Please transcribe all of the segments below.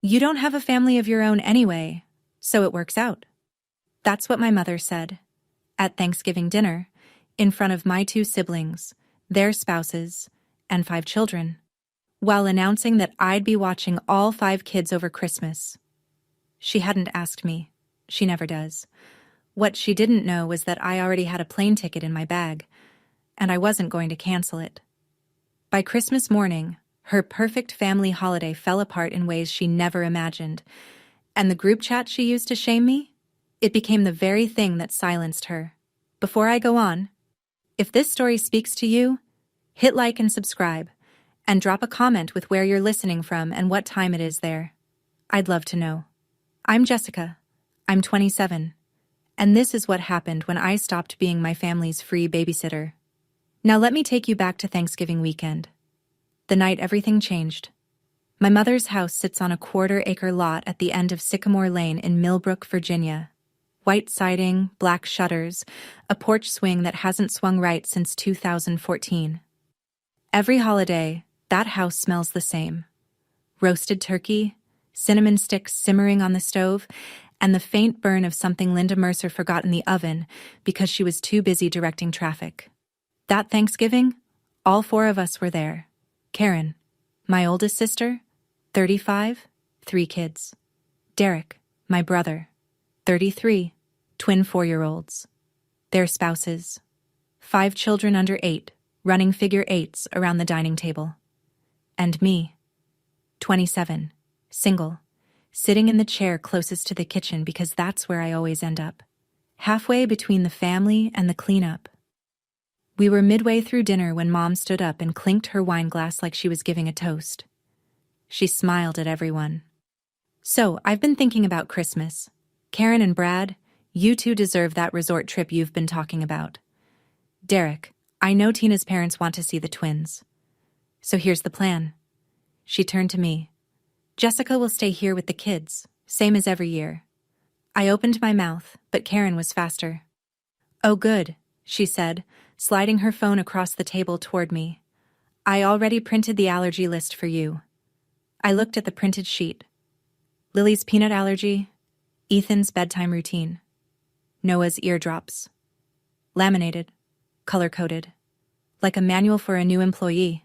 You don't have a family of your own anyway, so it works out. That's what my mother said. At Thanksgiving dinner, in front of my 2 siblings, their spouses, and 5 children, while announcing that I'd be watching all 5 kids over Christmas. She hadn't asked me. She never does. What she didn't know was that I already had a plane ticket in my bag, and I wasn't going to cancel it. By Christmas morning, her perfect family holiday fell apart in ways she never imagined, and the group chat she used to shame me, it became the very thing that silenced her. Before I go on, if this story speaks to you, hit like and subscribe, and drop a comment with where you're listening from and what time it is there. I'd love to know. I'm Jessica. I'm 27. And this is what happened when I stopped being my family's free babysitter. Now let me take you back to Thanksgiving weekend. The night everything changed. My mother's house sits on a 1/4-acre lot at the end of Sycamore Lane in Millbrook, Virginia. White siding, black shutters, a porch swing that hasn't swung right since 2014. Every holiday, that house smells the same. Roasted turkey, cinnamon sticks simmering on the stove, and the faint burn of something Linda Mercer forgot in the oven because she was too busy directing traffic. That Thanksgiving, all 4 of us were there. Karen, my oldest sister, 35, 3 kids. Derek, my brother, 33, twin 4-year-olds. Their spouses. 5 children under 8, running figure 8s around the dining table. And me, 27, single, sitting in the chair closest to the kitchen because that's where I always end up. Halfway between the family and the cleanup. We were midway through dinner when Mom stood up and clinked her wine glass like she was giving a toast. She smiled at everyone. So, I've been thinking about Christmas. Karen and Brad, you 2 deserve that resort trip you've been talking about. Derek, I know Tina's parents want to see the twins. So here's the plan. She turned to me. Jessica will stay here with the kids, same as every year. I opened my mouth, but Karen was faster. Oh good, she said, sliding her phone across the table toward me. I already printed the allergy list for you. I looked at the printed sheet. Lily's peanut allergy, Ethan's bedtime routine, Noah's eardrops. Laminated, color-coded, like a manual for a new employee.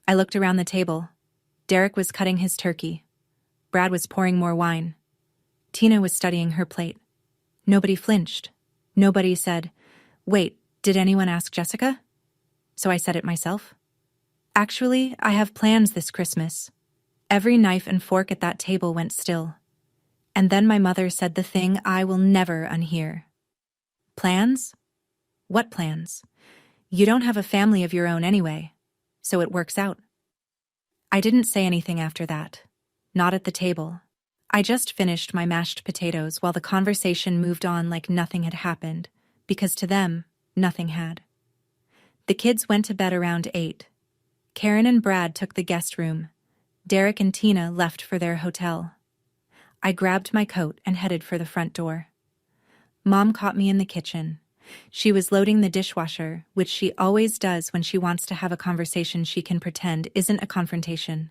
I looked around the table. Derek was cutting his turkey. Brad was pouring more wine. Tina was studying her plate. Nobody flinched. Nobody said, "Wait, did anyone ask Jessica?" So I said it myself. Actually, I have plans this Christmas. Every knife and fork at that table went still. And then my mother said the thing I will never unhear. Plans? What plans? You don't have a family of your own anyway, so it works out. I didn't say anything after that. Not at the table. I just finished my mashed potatoes while the conversation moved on like nothing had happened, because to them, nothing had. The kids went to bed around 8. Karen and Brad took the guest room. Derek and Tina left for their hotel. I grabbed my coat and headed for the front door. Mom caught me in the kitchen. She was loading the dishwasher, which she always does when she wants to have a conversation she can pretend isn't a confrontation.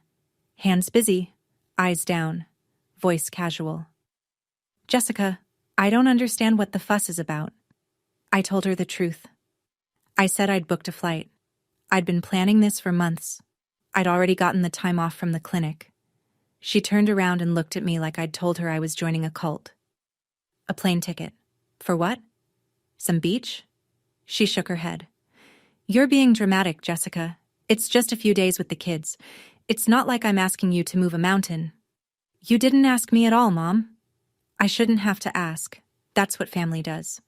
Hands busy, eyes down, voice casual. Jessica, I don't understand what the fuss is about. I told her the truth. I said I'd booked a flight. I'd been planning this for months. I'd already gotten the time off from the clinic. She turned around and looked at me like I'd told her I was joining a cult. A plane ticket. For what? Some beach? She shook her head. You're being dramatic, Jessica. It's just a few days with the kids. It's not like I'm asking you to move a mountain. You didn't ask me at all, Mom. I shouldn't have to ask. That's what family does.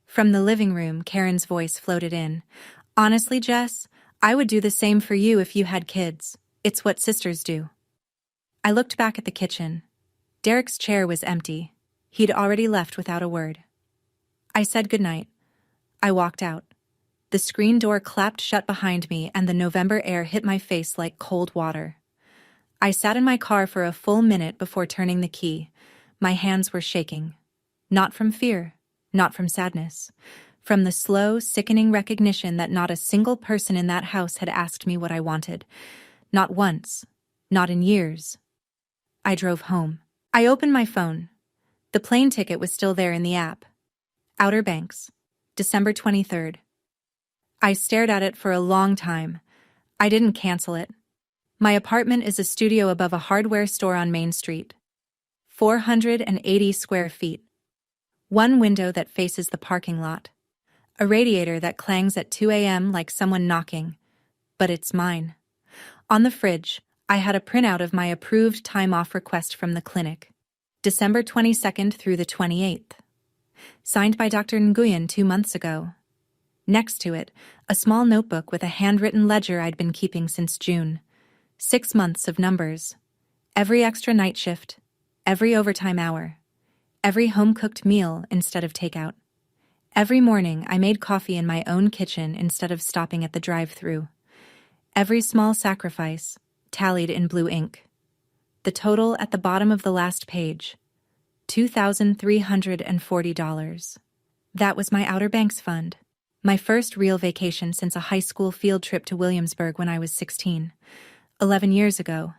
From the living room, Karen's voice floated in. Honestly, Jess, I would do the same for you if you had kids. It's what sisters do. I looked back at the kitchen. Derek's chair was empty. He'd already left without a word. I said goodnight. I walked out. The screen door clapped shut behind me and the November air hit my face like cold water. I sat in my car for a full minute before turning the key. My hands were shaking. Not from fear, not from sadness. From the slow, sickening recognition that not a single person in that house had asked me what I wanted. Not once. Not in years. I drove home. I opened my phone. The plane ticket was still there in the app. Outer Banks, December 23rd. I stared at it for a long time. I didn't cancel it. My apartment is a studio above a hardware store on Main Street. 480 square feet. One window that faces the parking lot. A radiator that clangs at 2 a.m. like someone knocking. But it's mine. On the fridge, I had a printout of my approved time-off request from the clinic. December 22nd through the 28th. Signed by Dr. Nguyen 2 months ago. Next to it, a small notebook with a handwritten ledger I'd been keeping since June. 6 months of numbers. Every extra night shift. Every overtime hour. Every home-cooked meal instead of takeout. Every morning I made coffee in my own kitchen instead of stopping at the drive-thru. Every small sacrifice, tallied in blue ink. The total at the bottom of the last page, $2,340. That was my Outer Banks fund. My first real vacation since a high school field trip to Williamsburg when I was 16. 11 years ago.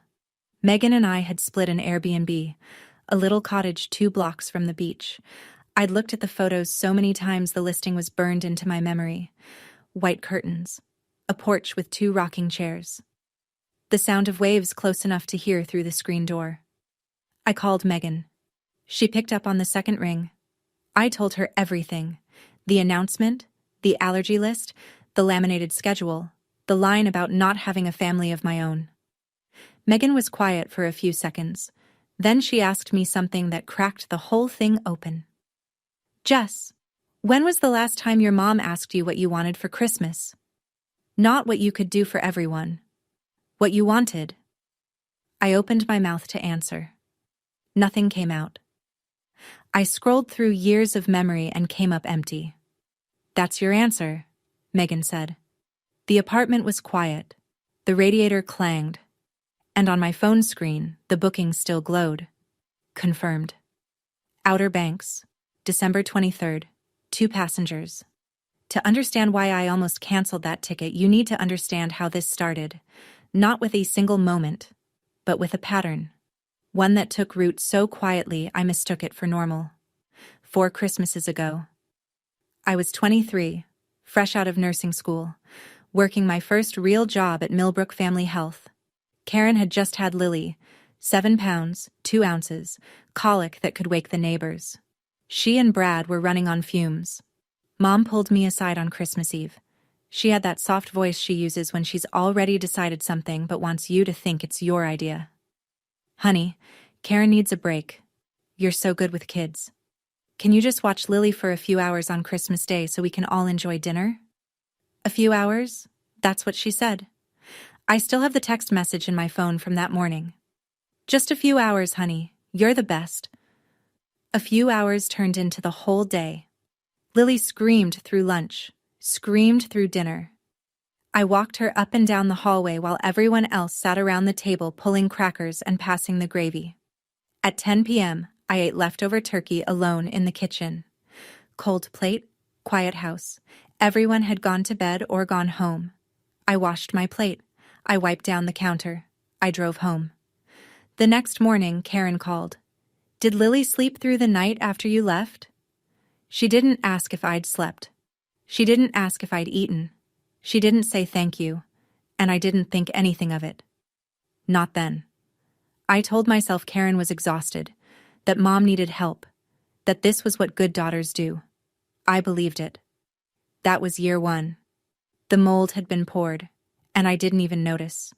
Megan and I had split an Airbnb, a little cottage 2 blocks from the beach. I'd looked at the photos so many times the listing was burned into my memory. White curtains. A porch with 2 rocking chairs. The sound of waves close enough to hear through the screen door. I called Megan. She picked up on the second ring. I told her everything. The announcement, the allergy list, the laminated schedule, the line about not having a family of my own. Megan was quiet for a few seconds. Then she asked me something that cracked the whole thing open. Jess, when was the last time your mom asked you what you wanted for Christmas? Not what you could do for everyone. What you wanted. I opened my mouth to answer. Nothing came out. I scrolled through years of memory and came up empty. That's your answer, Megan said. The apartment was quiet. The radiator clanged. And on my phone screen, the booking still glowed. Confirmed. Outer Banks, December 23rd. 2 passengers. To understand why I almost canceled that ticket, you need to understand how this started. Not with a single moment, but with a pattern. One that took root so quietly I mistook it for normal. 4 Christmases ago. I was 23, fresh out of nursing school, working my first real job at Millbrook Family Health. Karen had just had Lily, 7 pounds, 2 ounces, colic that could wake the neighbors. She and Brad were running on fumes. Mom pulled me aside on Christmas Eve. She had that soft voice she uses when she's already decided something but wants you to think it's your idea. Honey, Karen needs a break. You're so good with kids. Can you just watch Lily for a few hours on Christmas Day so we can all enjoy dinner? A few hours? That's what she said. I still have the text message in my phone from that morning. Just a few hours, honey. You're the best. A few hours turned into the whole day. Lily screamed through lunch, screamed through dinner. I walked her up and down the hallway while everyone else sat around the table pulling crackers and passing the gravy. At 10 p.m., I ate leftover turkey alone in the kitchen. Cold plate, quiet house. Everyone had gone to bed or gone home. I washed my plate. I wiped down the counter. I drove home. The next morning, Karen called. Did Lily sleep through the night after you left? She didn't ask if I'd slept. She didn't ask if I'd eaten. She didn't say thank you, and I didn't think anything of it. Not then. I told myself Karen was exhausted, that Mom needed help, that this was what good daughters do. I believed it. That was year 1. The mold had been poured, and I didn't even notice.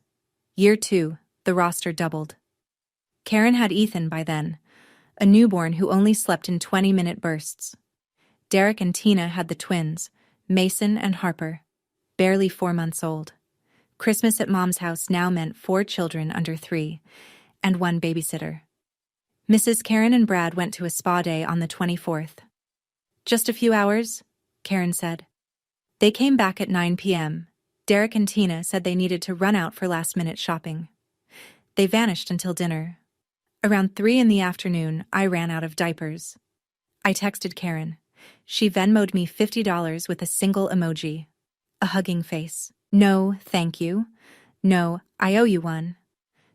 Year 2, the roster doubled. Karen had Ethan by then, a newborn who only slept in 20-minute bursts. Derek and Tina had the twins, Mason and Harper, barely 4 months old. Christmas at Mom's house now meant 4 children under 3, and 1 babysitter. Mrs. Karen and Brad went to a spa day on the 24th. Just a few hours, Karen said. They came back at 9 p.m. Derek and Tina said they needed to run out for last-minute shopping. They vanished until dinner. Around 3 in the afternoon, I ran out of diapers. I texted Karen. She Venmo'd me $50 with a single emoji. A hugging face. No, thank you. No, I owe you one.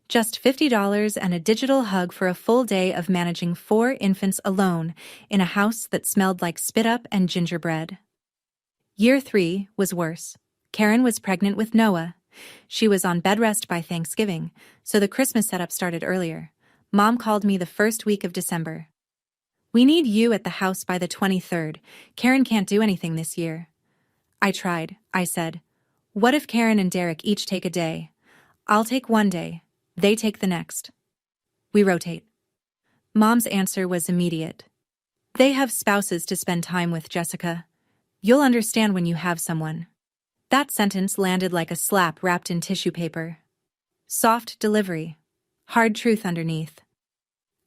Just $50 and a digital hug for a full day of managing 4 infants alone in a house that smelled like spit up and gingerbread. Year 3 was worse. Karen was pregnant with Noah. She was on bed rest by Thanksgiving, so the Christmas setup started earlier. Mom called me the first week of December. "We need you at the house by the 23rd. Karen can't do anything this year." I tried. I said, "What if Karen and Derek each take a day? I'll take one day. They take the next. We rotate." Mom's answer was immediate. "They have spouses to spend time with, Jessica. You'll understand when you have someone." That sentence landed like a slap wrapped in tissue paper. Soft delivery. Hard truth underneath.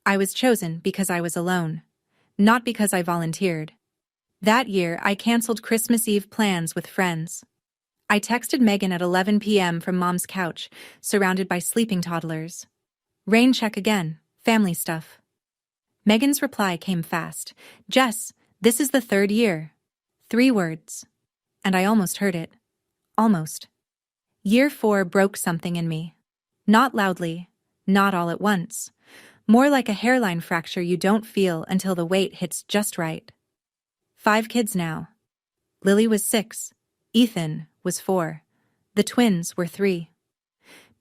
I was chosen because I was alone, not because I volunteered. That year, I canceled Christmas Eve plans with friends. I texted Megan at 11 p.m. from Mom's couch, surrounded by sleeping toddlers. "Rain check again, family stuff." Megan's reply came fast. "Jess, this is the 3rd year." 3 words. And I almost heard it. Almost. Year 4 broke something in me. Not loudly, not all at once. More like a hairline fracture you don't feel until the weight hits just right. 5 kids now. Lily was 6. Ethan was 4. The twins were 3.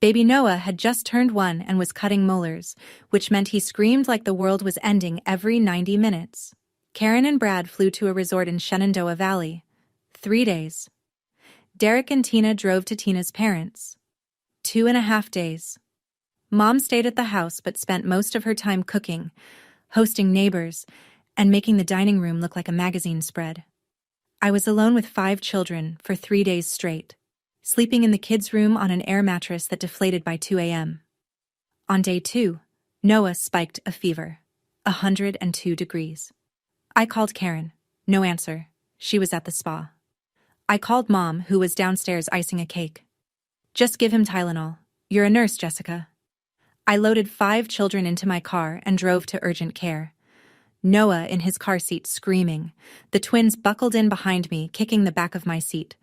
Baby Noah had just turned 1 and was cutting molars, which meant he screamed like the world was ending every 90 minutes. Karen and Brad flew to a resort in Shenandoah Valley. 3 days. Derek and Tina drove to Tina's parents. 2.5 days. Mom stayed at the house but spent most of her time cooking, hosting neighbors, and making the dining room look like a magazine spread. I was alone with 5 children for 3 days straight, sleeping in the kids' room on an air mattress that deflated by 2 a.m. On day 2, Noah spiked a fever, 102 degrees. I called Karen. No answer. She was at the spa. I called Mom, who was downstairs icing a cake. "Just give him Tylenol. You're a nurse, Jessica." I loaded 5 children into my car and drove to urgent care. Noah in his car seat screaming. The twins buckled in behind me, kicking the back of my seat.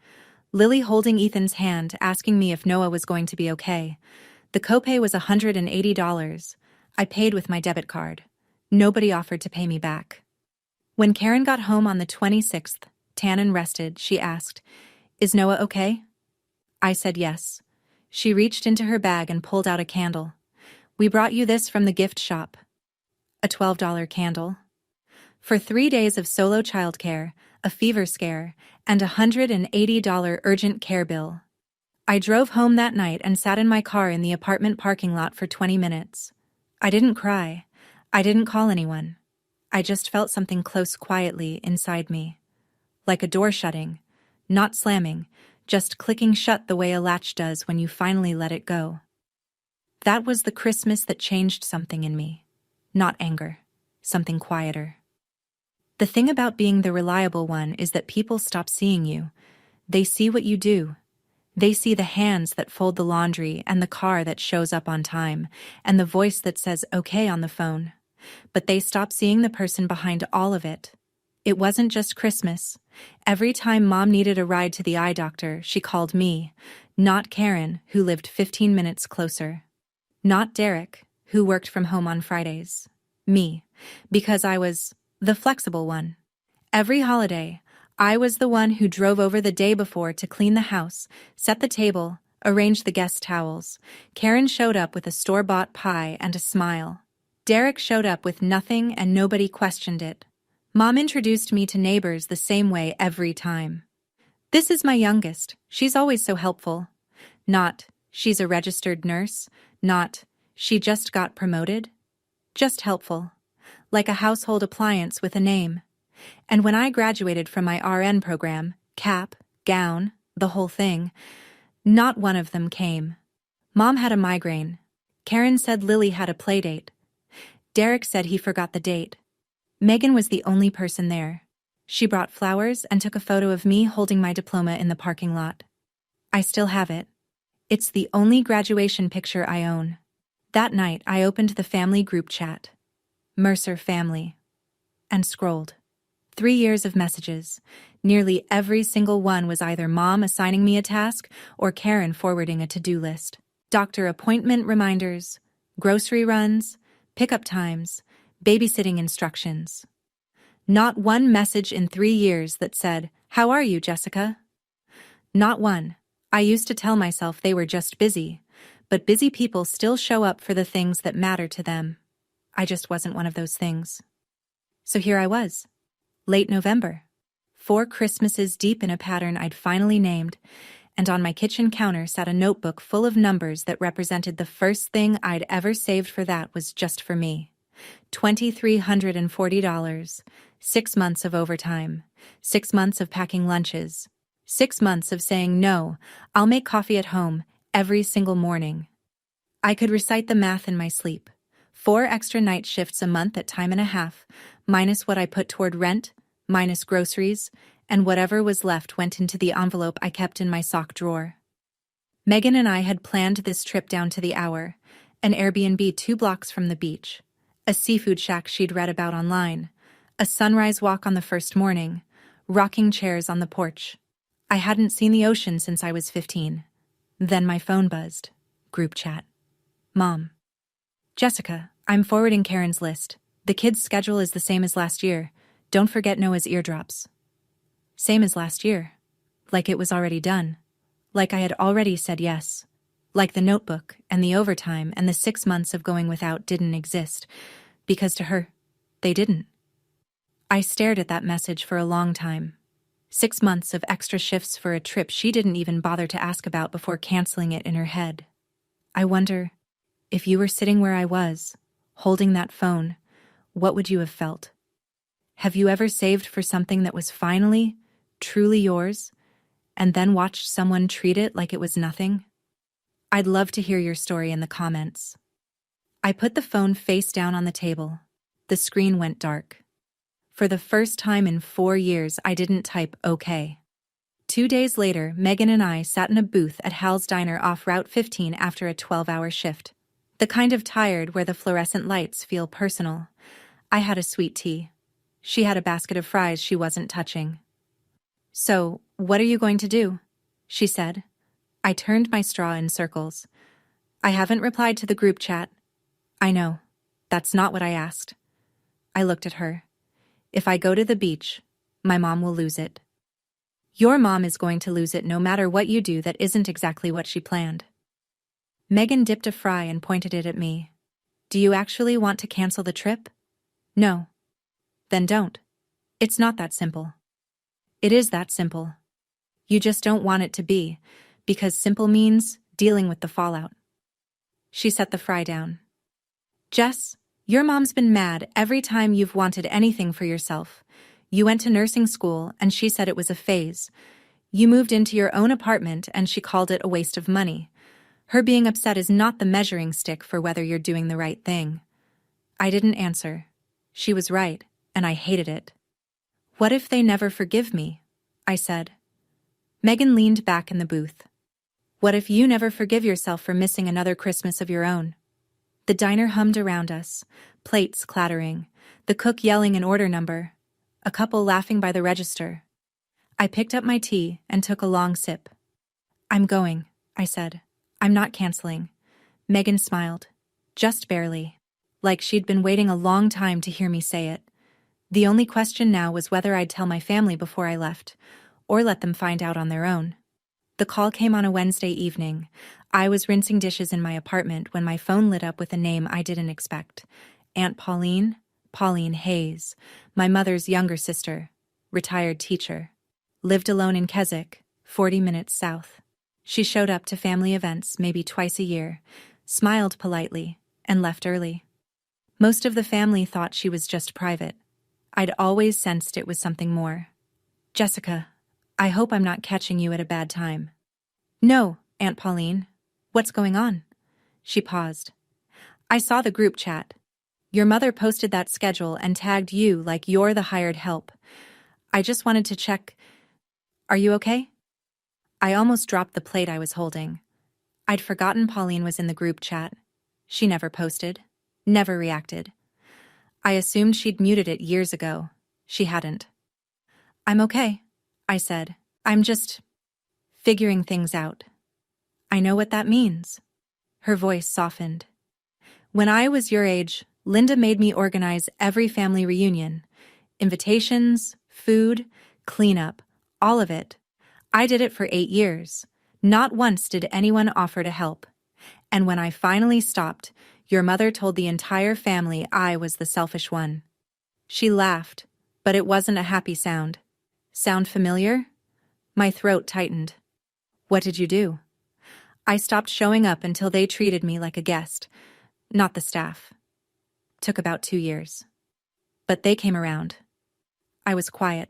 Lily holding Ethan's hand, asking me if Noah was going to be okay. The copay was $180. I paid with my debit card. Nobody offered to pay me back. When Karen got home on the 26th, tan and rested, she asked, "Is Noah okay?" I said yes. She reached into her bag and pulled out a candle. "We brought you this from the gift shop." A $12 candle. For 3 days of solo childcare, a fever scare, and a $180 urgent care bill. I drove home that night and sat in my car in the apartment parking lot for 20 minutes. I didn't cry. I didn't call anyone. I just felt something close quietly inside me. Like a door shutting, not slamming, just clicking shut the way a latch does when you finally let it go. That was the Christmas that changed something in me. Not anger, something quieter. The thing about being the reliable one is that people stop seeing you. They see what you do. They see the hands that fold the laundry and the car that shows up on time and the voice that says okay on the phone. But they stop seeing the person behind all of it. It wasn't just Christmas. Every time Mom needed a ride to the eye doctor, she called me, not Karen, who lived 15 minutes closer. Not Derek, who worked from home on Fridays. Me, because I was the flexible one. Every holiday, I was the one who drove over the day before to clean the house, set the table, arrange the guest towels. Karen showed up with a store-bought pie and a smile. Derek showed up with nothing and nobody questioned it. Mom introduced me to neighbors the same way every time. "This is my youngest. She's always so helpful." Not, "She's a registered nurse." Not, "She just got promoted." Just helpful. Like a household appliance with a name. And when I graduated from my RN program, cap, gown, the whole thing, not one of them came. Mom had a migraine. Karen said Lily had a playdate. Derek said he forgot the date. Megan was the only person there. She brought flowers and took a photo of me holding my diploma in the parking lot. I still have it. It's the only graduation picture I own. That night, I opened the family group chat. Mercer family. And scrolled. 3 years of messages. Nearly every single one was either Mom assigning me a task or Karen forwarding a to-do list. Doctor appointment reminders, grocery runs, pickup times, babysitting instructions. Not one message in 3 years that said, "How are you, Jessica?" Not one. I used to tell myself they were just busy, but busy people still show up for the things that matter to them. I just wasn't one of those things. So here I was, late November, 4 Christmases deep in a pattern I'd finally named, and on my kitchen counter sat a notebook full of numbers that represented the first thing I'd ever saved for that was just for me. $2,340, 6 months of overtime, 6 months of packing lunches, 6 months of saying no, I'll make coffee at home every single morning. I could recite the math in my sleep. 4 extra night shifts a month at time and a half, minus what I put toward rent, minus groceries, and whatever was left went into the envelope I kept in my sock drawer. Megan and I had planned this trip down to the hour, an Airbnb 2 blocks from the beach, a seafood shack she'd read about online, a sunrise walk on the first morning, rocking chairs on the porch. I hadn't seen the ocean since I was 15. Then my phone buzzed. Group chat. Mom. Jessica, I'm forwarding Karen's list. The kids' schedule is the same as last year. Don't forget Noah's eardrops. Same as last year. Like it was already done. Like I had already said yes. Like the notebook and the overtime and the 6 months of going without didn't exist. Because to her, they didn't. I stared at that message for a long time. 6 months of extra shifts for a trip she didn't even bother to ask about before canceling it in her head. I wonder, if you were sitting where I was, holding that phone, what would you have felt? Have you ever saved for something that was finally, truly yours, and then watched someone treat it like it was nothing? I'd love to hear your story in the comments. I put the phone face down on the table. The screen went dark. For the first time in 4 years, I didn't type okay. 2 days later, Megan and I sat in a booth at Hal's Diner off Route 15 after a 12-hour shift. The kind of tired where the fluorescent lights feel personal. I had a sweet tea. She had a basket of fries she wasn't touching. "So, what are you going to do?" she said. I turned my straw in circles. "I haven't replied to the group chat." "I know. That's not what I asked." I looked at her. "If I go to the beach, my mom will lose it." "Your mom is going to lose it no matter what you do that isn't exactly what she planned." Megan dipped a fry and pointed it at me. "Do you actually want to cancel the trip?" "No." "Then don't. It's not that simple." "It is that simple. You just don't want it to be, because simple means dealing with the fallout." She set the fry down. "Jess, your mom's been mad every time you've wanted anything for yourself. You went to nursing school and she said it was a phase. You moved into your own apartment and she called it a waste of money. Her being upset is not the measuring stick for whether you're doing the right thing." I didn't answer. She was right, and I hated it. "What if they never forgive me?" I said. Megan leaned back in the booth. "What if you never forgive yourself for missing another Christmas of your own?" The diner hummed around us, plates clattering, the cook yelling an order number, a couple laughing by the register. I picked up my tea and took a long sip. "I'm going," I said. "I'm not canceling." Megan smiled. Just barely. Like she'd been waiting a long time to hear me say it. The only question now was whether I'd tell my family before I left, or let them find out on their own. The call came on a Wednesday evening. I was rinsing dishes in my apartment when my phone lit up with a name I didn't expect. Aunt Pauline? Pauline Hayes, my mother's younger sister, retired teacher. Lived alone in Keswick, 40 minutes south. She showed up to family events maybe twice a year, smiled politely, and left early. Most of the family thought she was just private. I'd always sensed it was something more. "Jessica, I hope I'm not catching you at a bad time." "No, Aunt Pauline. What's going on?" She paused. "I saw the group chat. Your mother posted that schedule and tagged you like you're the hired help. I just wanted to check. Are you okay?" I almost dropped the plate I was holding. I'd forgotten Pauline was in the group chat. She never posted, never reacted. I assumed she'd muted it years ago. She hadn't. "I'm okay," I said. "I'm just figuring things out." "I know what that means." Her voice softened. When I was your age, Linda made me organize every family reunion. Invitations, food, cleanup, all of it. I did it for 8 years. Not once did anyone offer to help. And when I finally stopped, your mother told the entire family I was the selfish one. She laughed, but it wasn't a happy sound. Sound familiar? My throat tightened. What did you do? I stopped showing up until they treated me like a guest, not the staff. Took about 2 years. But they came around. I was quiet.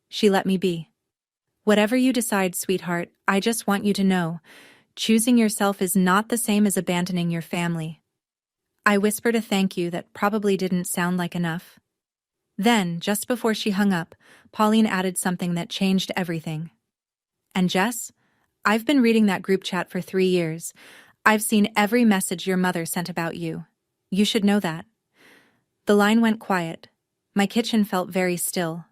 She let me be. Whatever you decide, sweetheart, I just want you to know, choosing yourself is not the same as abandoning your family. I whispered a thank you that probably didn't sound like enough. Then, just before she hung up, Pauline added something that changed everything. And Jess, I've been reading that group chat for 3 years. I've seen every message your mother sent about you. You should know that. The line went quiet. My kitchen felt very still.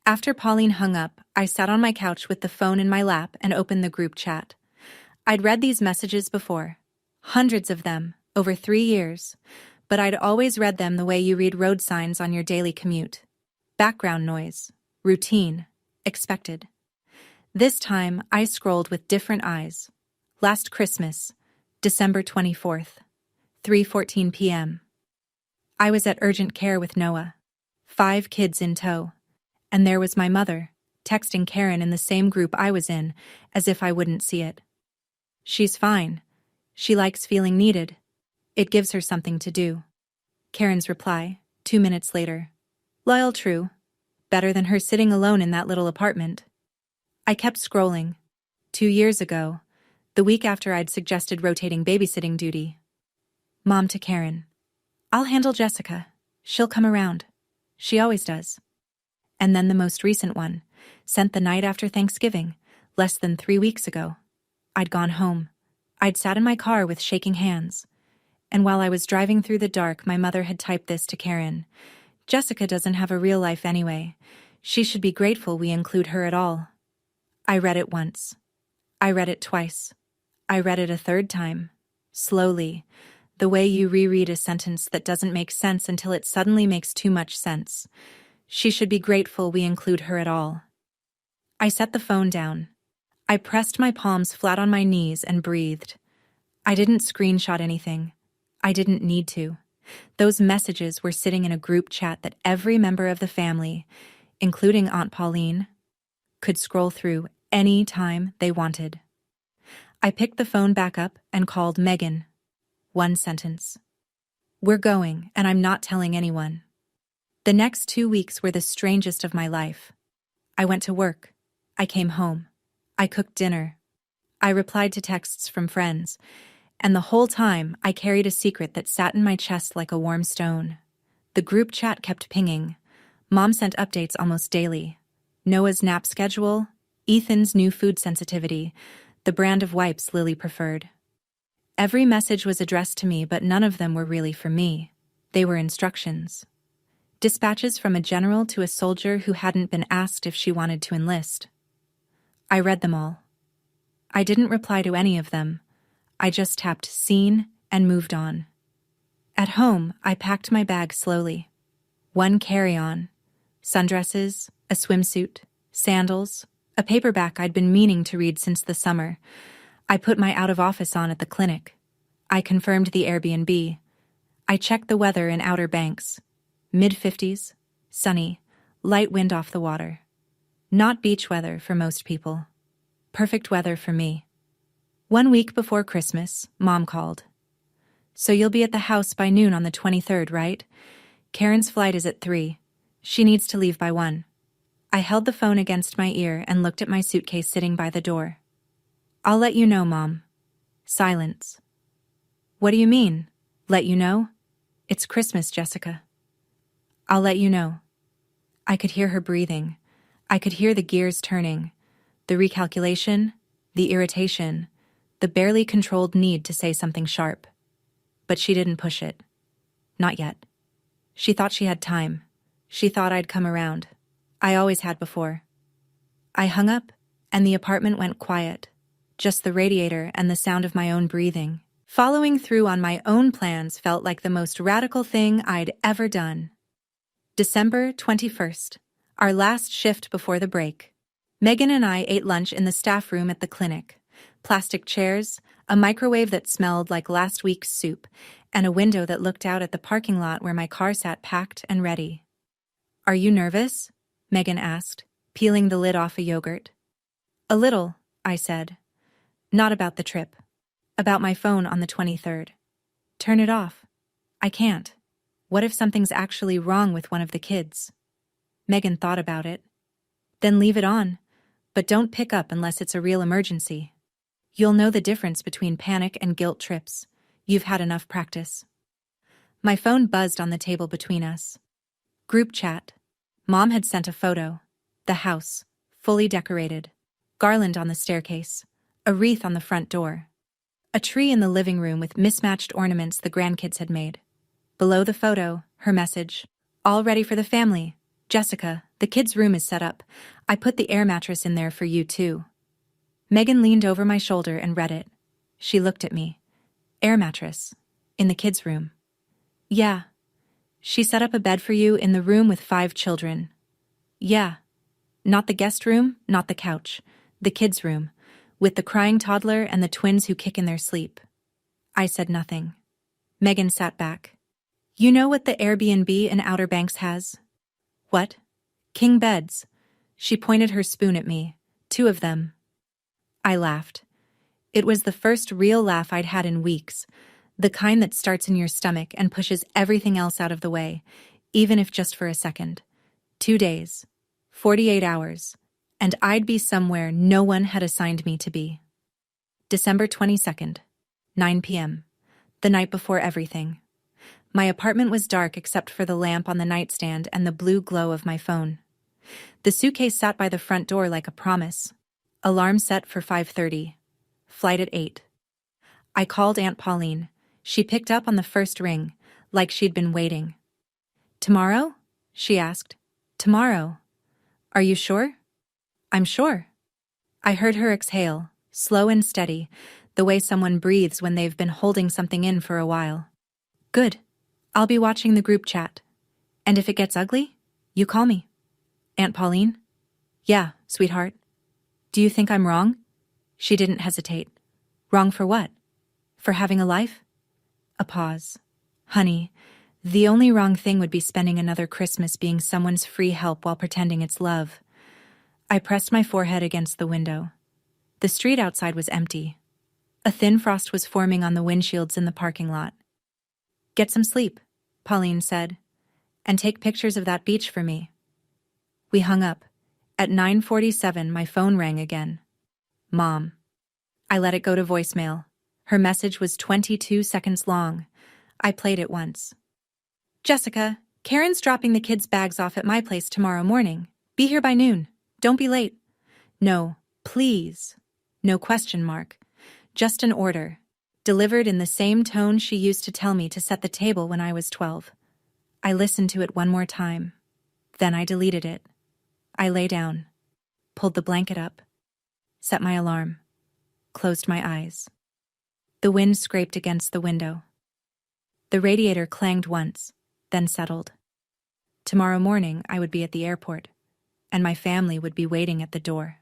After Pauline hung up, I sat on my couch with the phone in my lap and opened the group chat. I'd read these messages before. Hundreds of them, over 3 years. But I'd always read them the way you read road signs on your daily commute. Background noise, routine, expected. This time, I scrolled with different eyes. Last Christmas, December 24th, 3:14 p.m. I was at urgent care with Noah. 5 kids in tow. And there was my mother, texting Karen in the same group I was in, as if I wouldn't see it. She's fine. She likes feeling needed. It gives her something to do. Karen's reply, 2 minutes later. Loyal, true. Better than her sitting alone in that little apartment. I kept scrolling. 2 years ago, the week after I'd suggested rotating babysitting duty. Mom to Karen. I'll handle Jessica. She'll come around. She always does. And then the most recent one, sent the night after Thanksgiving, less than 3 weeks ago. I'd gone home. I'd sat in my car with shaking hands. And while I was driving through the dark, my mother had typed this to Karen. Jessica doesn't have a real life anyway. She should be grateful we include her at all. I read it once. I read it twice. I read it a third time. Slowly. The way you reread a sentence that doesn't make sense until it suddenly makes too much sense. She should be grateful we include her at all. I set the phone down. I pressed my palms flat on my knees and breathed. I didn't screenshot anything. I didn't need to. Those messages were sitting in a group chat that every member of the family, including Aunt Pauline, could scroll through any time they wanted. I picked the phone back up and called Megan. 1 sentence. We're going, and I'm not telling anyone. The next 2 weeks were the strangest of my life. I went to work. I came home. I cooked dinner. I replied to texts from friends. And the whole time, I carried a secret that sat in my chest like a warm stone. The group chat kept pinging. Mom sent updates almost daily. Noah's nap schedule, Ethan's new food sensitivity, the brand of wipes Lily preferred. Every message was addressed to me, but none of them were really for me. They were instructions. Dispatches from a general to a soldier who hadn't been asked if she wanted to enlist. I read them all. I didn't reply to any of them. I just tapped seen and moved on. At home, I packed my bag slowly. 1 carry-on, sundresses, a swimsuit, sandals, a paperback I'd been meaning to read since the summer. I put my out-of-office on at the clinic. I confirmed the Airbnb. I checked the weather in Outer Banks. Mid-50s, sunny, light wind off the water. Not beach weather for most people. Perfect weather for me. 1 week before Christmas, Mom called. So you'll be at the house by noon on the 23rd, right? Karen's flight is at 3. She needs to leave by 1. I held the phone against my ear and looked at my suitcase sitting by the door. I'll let you know, Mom. Silence. What do you mean, let you know? It's Christmas, Jessica. I'll let you know. I could hear her breathing. I could hear the gears turning. The recalculation, the irritation, the barely controlled need to say something sharp. But she didn't push it. Not yet. She thought she had time. She thought I'd come around. I always had before. I hung up, and the apartment went quiet. Just the radiator and the sound of my own breathing, Following through on my own plans felt like the most radical thing I'd ever done. December 21st, our last shift before the break. Megan and I ate lunch in the staff room at the clinic. Plastic chairs, a microwave that smelled like last week's soup, and a window that looked out at the parking lot where my car sat packed and ready. "Are you nervous?" Megan asked, peeling the lid off a yogurt. "A little," I said. "Not about the trip. About my phone on the 23rd. Turn it off." "I can't. What if something's actually wrong with one of the kids?" Megan thought about it. "Then leave it on, but don't pick up unless it's a real emergency. You'll know the difference between panic and guilt trips. You've had enough practice." My phone buzzed on the table between us. Group chat. Mom had sent a photo. The house, fully decorated. Garland on the staircase. A wreath on the front door. A tree in the living room with mismatched ornaments the grandkids had made. Below the photo, her message. "All ready for the family. Jessica, the kids' room is set up. I put the air mattress in there for you too." Megan leaned over my shoulder and read it. She looked at me. "Air mattress. In the kids' room." "Yeah. She set up a bed for you in the room with 5 children." "Yeah. Not the guest room, not the couch. The kids' room, with the crying toddler and the twins who kick in their sleep." I said nothing. Megan sat back. "You know what the Airbnb in Outer Banks has?" "What?" "King beds." She pointed her spoon at me. 2 of them." I laughed. It was the first real laugh I'd had in weeks, the kind that starts in your stomach and pushes everything else out of the way, even if just for a second. 2 days, 48 hours, and I'd be somewhere no one had assigned me to be. December 22nd, 9 p.m., the night before everything. My apartment was dark except for the lamp on the nightstand and the blue glow of my phone. The suitcase sat by the front door like a promise. Alarm set for 5:30. Flight at 8. I called Aunt Pauline. She picked up on the first ring, like she'd been waiting. "Tomorrow?" she asked. "Tomorrow. Are you sure?" "I'm sure." I heard her exhale, slow and steady, the way someone breathes when they've been holding something in for a while. "Good. I'll be watching the group chat. And if it gets ugly, you call me." "Aunt Pauline?" "Yeah, sweetheart." "Do you think I'm wrong?" She didn't hesitate. "Wrong for what? For having a life?" A pause. "Honey, the only wrong thing would be spending another Christmas being someone's free help while pretending it's love." I pressed my forehead against the window. The street outside was empty. A thin frost was forming on the windshields in the parking lot. "Get some sleep," Pauline said, "and take pictures of that beach for me." We hung up. At 9:47, my phone rang again. Mom. I let it go to voicemail. Her message was 22 seconds long. I played it once. "Jessica, Karen's dropping the kids' bags off at my place tomorrow morning. Be here by noon. Don't be late." "No, please." No question mark. Just an order, delivered in the same tone she used to tell me to set the table when I was 12. I listened to it one more time. Then I deleted it. I lay down, pulled the blanket up, set my alarm, closed my eyes. The wind scraped against the window. The radiator clanged once, then settled. Tomorrow morning I would be at the airport, and my family would be waiting at the door.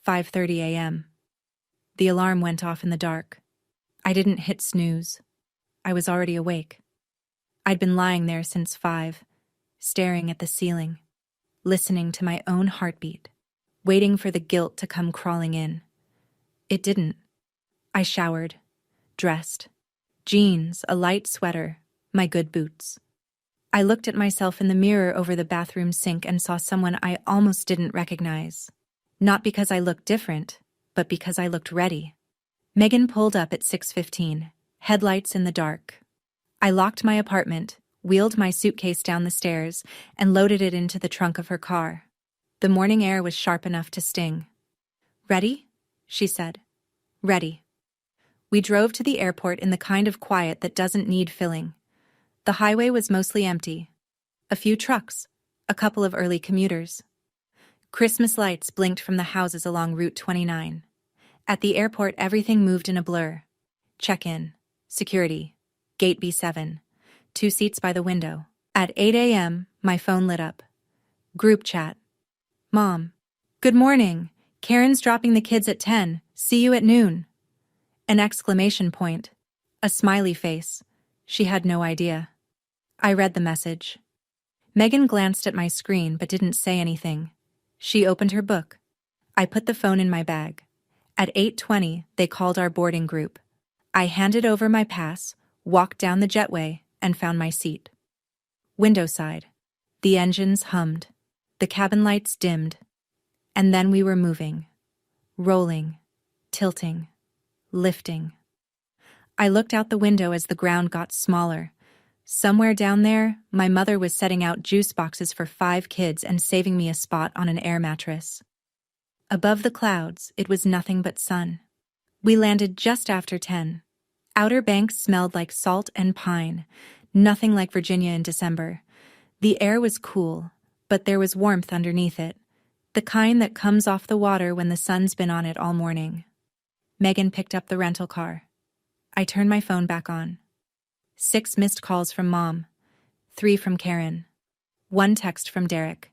5:30 a.m. The alarm went off in the dark. I didn't hit snooze. I was already awake. I'd been lying there since 5, staring at the ceiling, listening to my own heartbeat, waiting for the guilt to come crawling in. It didn't. I showered, dressed, jeans, a light sweater, my good boots. I looked at myself in the mirror over the bathroom sink and saw someone I almost didn't recognize. Not because I looked different, but because I looked ready. Megan pulled up at 6:15, headlights in the dark. I locked my apartment, wheeled my suitcase down the stairs, and loaded it into the trunk of her car. The morning air was sharp enough to sting. "Ready?" she said. "Ready." We drove to the airport in the kind of quiet that doesn't need filling. The highway was mostly empty. A few trucks, a couple of early commuters. Christmas lights blinked from the houses along Route 29. At the airport, everything moved in a blur. Check-in, Security. Gate B7. 2 seats by the window. At 8 a.m., my phone lit up. Group chat. Mom. Good morning. Karen's dropping the kids at 10. See you at noon. An exclamation point. A smiley face. She had no idea. I read the message. Megan glanced at my screen but didn't say anything. She opened her book. I put the phone in my bag. At 8:20, they called our boarding group. I handed over my pass, walked down the jetway, and found my seat. Window side. The engines hummed. The cabin lights dimmed. And then we were moving. Rolling. Tilting. Lifting. I looked out the window as the ground got smaller. Somewhere down there, my mother was setting out juice boxes for 5 kids and saving me a spot on an air mattress. Above the clouds, it was nothing but sun. We landed just after 10. Outer Banks smelled like salt and pine, nothing like Virginia in December. The air was cool, but there was warmth underneath it, the kind that comes off the water when the sun's been on it all morning. Megan picked up the rental car. I turned my phone back on. 6 missed calls from Mom. 3 from Karen. 1 text from Derek.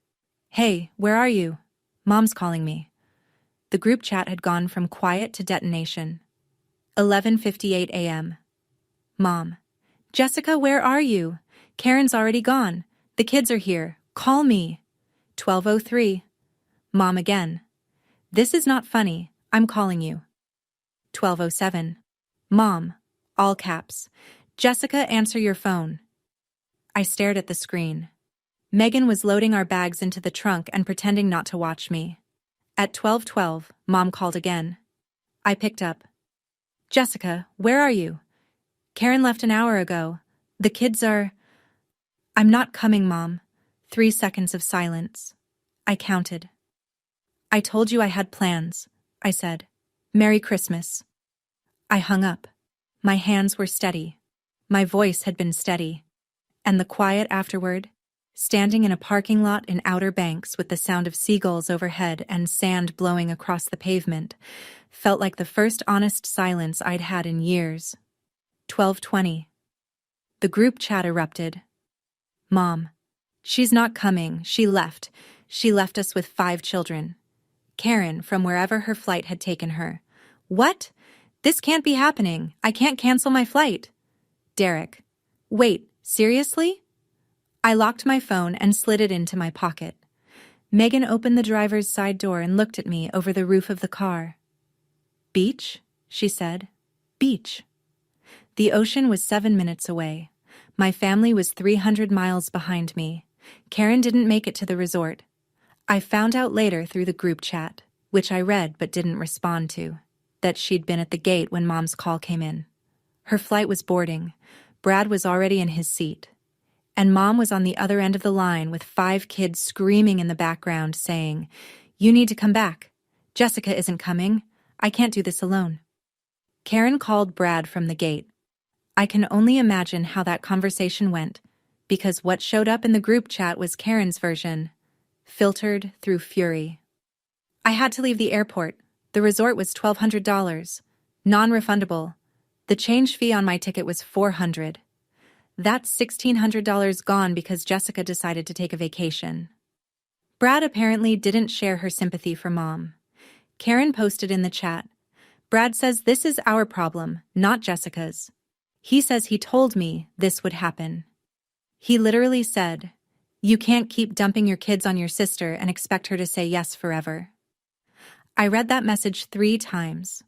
Hey, where are you? Mom's calling me. The group chat had gone from quiet to detonation. 11:58 a.m. Mom. Jessica, where are you? Karen's already gone. The kids are here. Call me. 12:03. Mom again. This is not funny. I'm calling you. 12:07. Mom. All caps. Jessica, answer your phone. I stared at the screen. Megan was loading our bags into the trunk and pretending not to watch me. At 12:12, Mom called again. I picked up. Jessica, where are you? Karen left an hour ago. The kids are... I'm not coming, Mom. 3 seconds of silence. I counted. I told you I had plans, I said. Merry Christmas. I hung up. My hands were steady. My voice had been steady. And the quiet afterward, standing in a parking lot in Outer Banks with the sound of seagulls overhead and sand blowing across the pavement, felt like the first honest silence I'd had in years. 12:20. The group chat erupted. Mom. She's not coming. She left. She left us with 5 children. Karen, from wherever her flight had taken her. What? This can't be happening. I can't cancel my flight. Derek. Wait, seriously? I locked my phone and slid it into my pocket. Megan opened the driver's side door and looked at me over the roof of the car. Beach? She said. Beach. The ocean was 7 minutes away. My family was 300 miles behind me. Karen didn't make it to the resort. I found out later through the group chat, which I read but didn't respond to, that she'd been at the gate when Mom's call came in. Her flight was boarding. Brad was already in his seat. And Mom was on the other end of the line with 5 kids screaming in the background saying, You need to come back. Jessica isn't coming. I can't do this alone. Karen called Brad from the gate. I can only imagine how that conversation went, because what showed up in the group chat was Karen's version, filtered through fury. I had to leave the airport. The resort was $1,200, non-refundable. The change fee on my ticket was $400. That's $1,600 gone because Jessica decided to take a vacation. Brad apparently didn't share her sympathy for Mom. Karen posted in the chat, Brad says this is our problem, not Jessica's. He says he told me this would happen. He literally said, You can't keep dumping your kids on your sister and expect her to say yes forever. I read that message 3 times.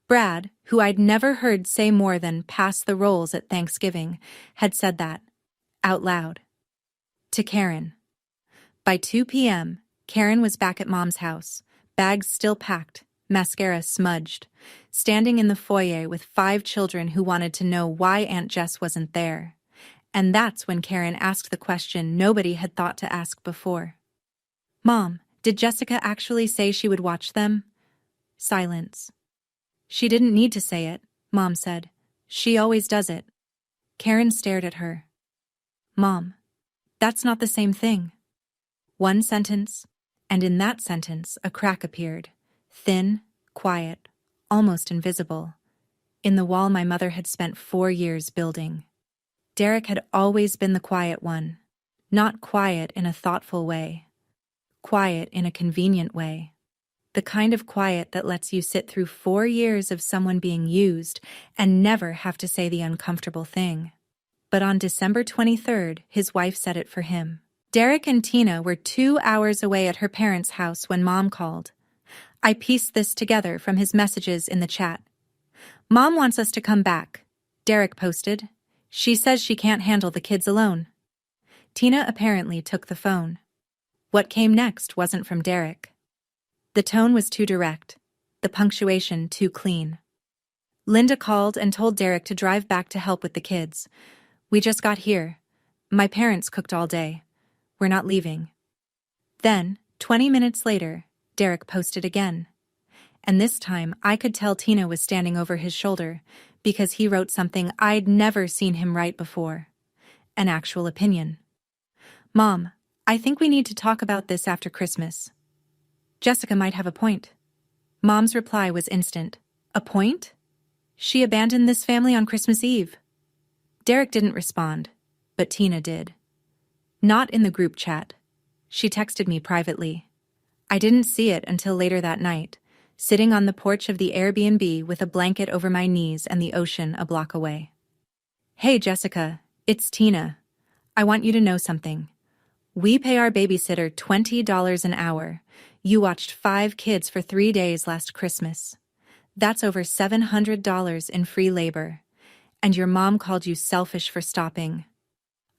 Brad, who I'd never heard say more than pass the rolls at Thanksgiving, had said that, out loud. To Karen. By 2 p.m., Karen was back at Mom's house, bags still packed, mascara smudged, standing in the foyer with 5 children who wanted to know why Aunt Jess wasn't there. And that's when Karen asked the question nobody had thought to ask before. Mom, did Jessica actually say she would watch them? Silence. She didn't need to say it, Mom said. She always does it. Karen stared at her. Mom, that's not the same thing. 1 sentence, and in that sentence a crack appeared, thin, quiet, almost invisible. in the wall my mother had spent 4 years building. Derek had always been the quiet one. Not quiet in a thoughtful way. Quiet in a convenient way. The kind of quiet that lets you sit through 4 years of someone being used and never have to say the uncomfortable thing. But on December 23rd, his wife said it for him. Derek and Tina were 2 hours away at her parents' house when Mom called. I pieced this together from his messages in the chat. Mom wants us to come back, Derek posted. She says she can't handle the kids alone. Tina apparently took the phone. What came next wasn't from Derek. The tone was too direct, the punctuation too clean. Linda called and told Derek to drive back to help with the kids. We just got here. My parents cooked all day. We're not leaving. Then, 20 minutes later, Derek posted again. And this time I could tell Tina was standing over his shoulder because he wrote something I'd never seen him write before. An actual opinion. Mom, I think we need to talk about this after Christmas. Jessica might have a point. Mom's reply was instant. A point? She abandoned this family on Christmas Eve. Derek didn't respond, but Tina did. Not in the group chat. She texted me privately. I didn't see it until later that night, sitting on the porch of the Airbnb with a blanket over my knees and the ocean a block away. Hey Jessica, it's Tina. I want you to know something. We pay our babysitter $20 an hour. You watched 5 kids for 3 days last Christmas. That's over $700 in free labor. And your mom called you selfish for stopping.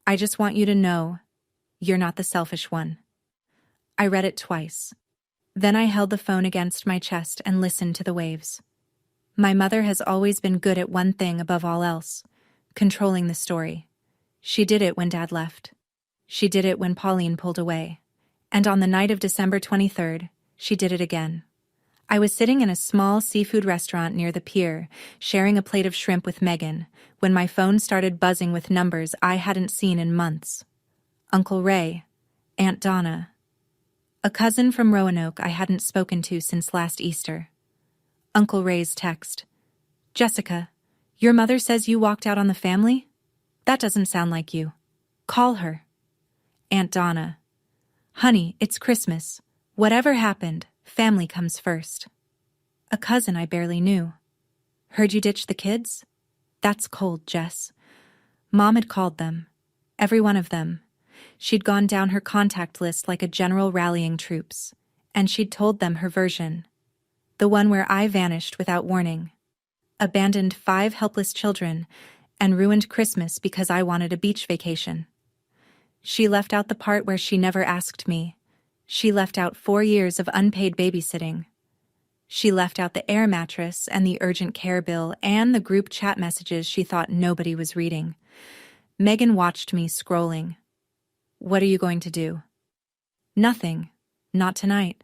I just want you to know, you're not the selfish one. I read it twice. Then I held the phone against my chest and listened to the waves. My mother has always been good at one thing above all else, controlling the story. She did it when Dad left. She did it when Pauline pulled away. And on the night of December 23rd, she did it again. I was sitting in a small seafood restaurant near the pier, sharing a plate of shrimp with Megan, when my phone started buzzing with numbers I hadn't seen in months. Uncle Ray, Aunt Donna, a cousin from Roanoke I hadn't spoken to since last Easter. Uncle Ray's text. Jessica, your mother says you walked out on the family? That doesn't sound like you. Call her. Aunt Donna. Honey, it's Christmas. Whatever happened, family comes first. A cousin I barely knew. Heard you ditched the kids? That's cold, Jess. Mom had called them. Every one of them. She'd gone down her contact list like a general rallying troops, and she'd told them her version. The one where I vanished without warning. Abandoned 5 helpless children, and ruined Christmas because I wanted a beach vacation. She left out the part where she never asked me. She left out 4 years of unpaid babysitting. She left out the air mattress and the urgent care bill and the group chat messages she thought nobody was reading. Megan watched me scrolling. What are you going to do? Nothing. Not tonight.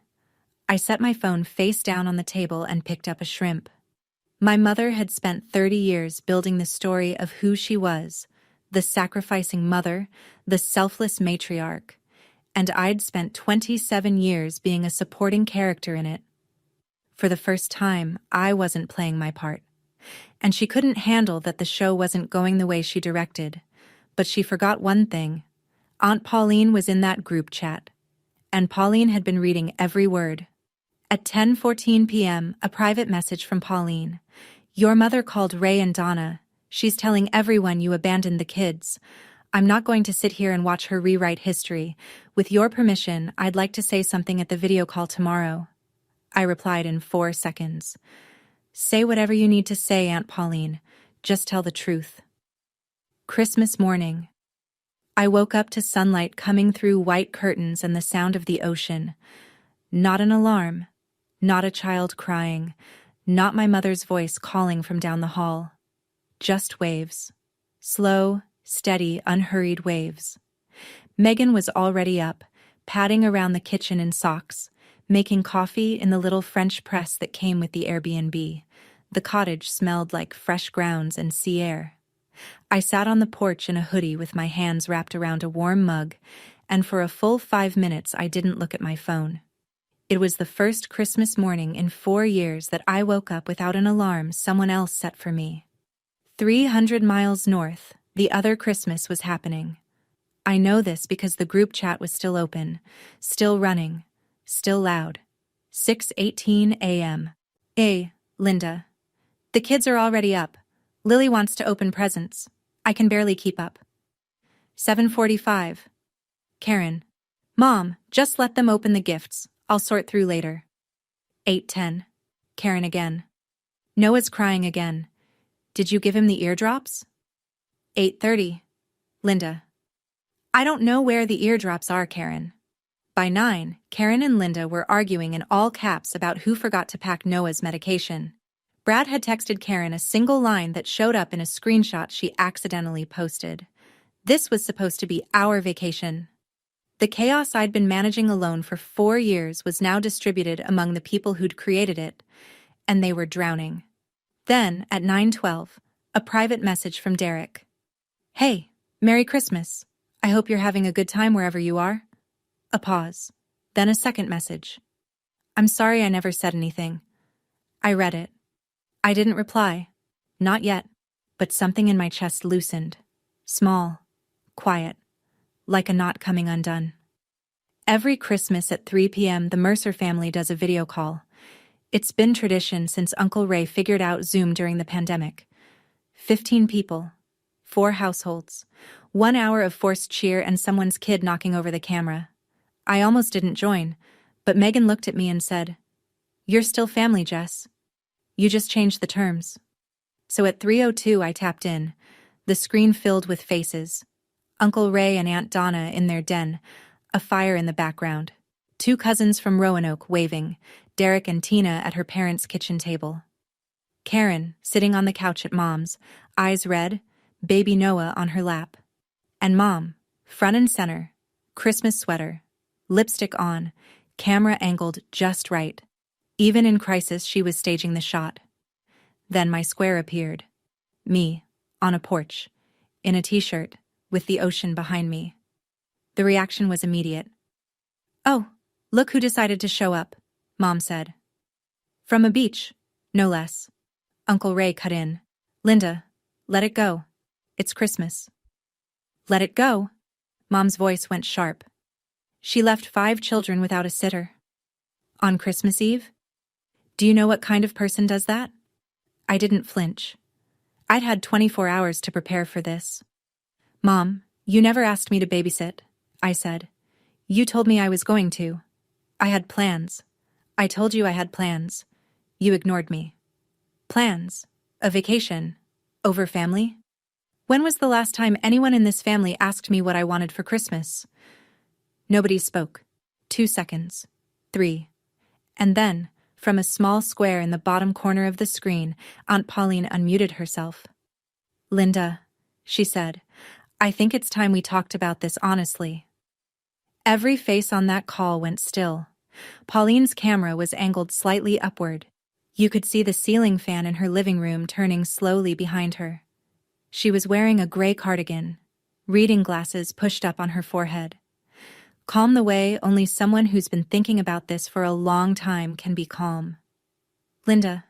I set my phone face down on the table and picked up a shrimp. My mother had spent 30 years building the story of who she was, the sacrificing mother, the selfless matriarch, and I'd spent 27 years being a supporting character in it. For the first time, I wasn't playing my part, and she couldn't handle that the show wasn't going the way she directed, but she forgot one thing. Aunt Pauline was in that group chat, and Pauline had been reading every word. At 10:14 p.m., a private message from Pauline. Your mother called Ray and Donna. She's telling everyone you abandoned the kids. I'm not going to sit here and watch her rewrite history. With your permission, I'd like to say something at the video call tomorrow. I replied in 4 seconds. Say whatever you need to say, Aunt Pauline. Just tell the truth. Christmas morning. I woke up to sunlight coming through white curtains and the sound of the ocean. Not an alarm. Not a child crying. Not my mother's voice calling from down the hall. Just waves. Slow, steady, unhurried waves. Megan was already up, padding around the kitchen in socks, making coffee in the little French press that came with the Airbnb. The cottage smelled like fresh grounds and sea air. I sat on the porch in a hoodie with my hands wrapped around a warm mug, and for a full 5 minutes I didn't look at my phone. It was the first Christmas morning in 4 years that I woke up without an alarm someone else set for me. 300 miles north, the other Christmas was happening. I know this because the group chat was still open, still running, still loud. 6:18 a.m. Hey, Linda. The kids are already up. Lily wants to open presents. I can barely keep up. 7:45. Karen. Mom, just let them open the gifts. I'll sort through later. 8:10. Karen again. Noah's crying again. Did you give him the eardrops? 8:30. Linda. I don't know where the eardrops are, Karen. By 9, Karen and Linda were arguing in all caps about who forgot to pack Noah's medication. Brad had texted Karen a single line that showed up in a screenshot she accidentally posted. This was supposed to be our vacation. The chaos I'd been managing alone for 4 years was now distributed among the people who'd created it, and they were drowning. Then, at 9:12, a private message from Derek. Hey, Merry Christmas. I hope you're having a good time wherever you are. A pause. Then a second message. I'm sorry I never said anything. I read it. I didn't reply. Not yet. But something in my chest loosened. Small. Quiet. Like a knot coming undone. Every Christmas at 3 p.m. the Mercer family does a video call. It's been tradition since Uncle Ray figured out Zoom during the pandemic. 15 people. 4 households. 1 hour of forced cheer and someone's kid knocking over the camera. I almost didn't join, but Megan looked at me and said, You're still family, Jess. You just changed the terms. So at 3:02 I tapped in, the screen filled with faces. Uncle Ray and Aunt Donna in their den, a fire in the background. 2 cousins from Roanoke waving, Derek and Tina at her parents' kitchen table. Karen, sitting on the couch at Mom's, eyes red, baby Noah on her lap. And Mom, front and center, Christmas sweater, lipstick on, camera angled just right. Even in crisis she was staging the shot. Then my square appeared. Me, on a porch, in a t-shirt, with the ocean behind me. The reaction was immediate. Oh, look who decided to show up, Mom said. From a beach, no less. Uncle Ray cut in. Linda, let it go. It's Christmas. Let it go? Mom's voice went sharp. She left 5 children without a sitter. On Christmas Eve? Do you know what kind of person does that? I didn't flinch. I'd had 24 hours to prepare for this. Mom, you never asked me to babysit, I said. You told me I was going to. I had plans. I told you I had plans. You ignored me. Plans? A vacation? Over family? When was the last time anyone in this family asked me what I wanted for Christmas? Nobody spoke. 2 seconds. 3. And then, from a small square in the bottom corner of the screen, Aunt Pauline unmuted herself. Linda, she said, I think it's time we talked about this honestly. Every face on that call went still. Pauline's camera was angled slightly upward. You could see the ceiling fan in her living room turning slowly behind her. She was wearing a gray cardigan, reading glasses pushed up on her forehead. Calm the way only someone who's been thinking about this for a long time can be calm. Linda,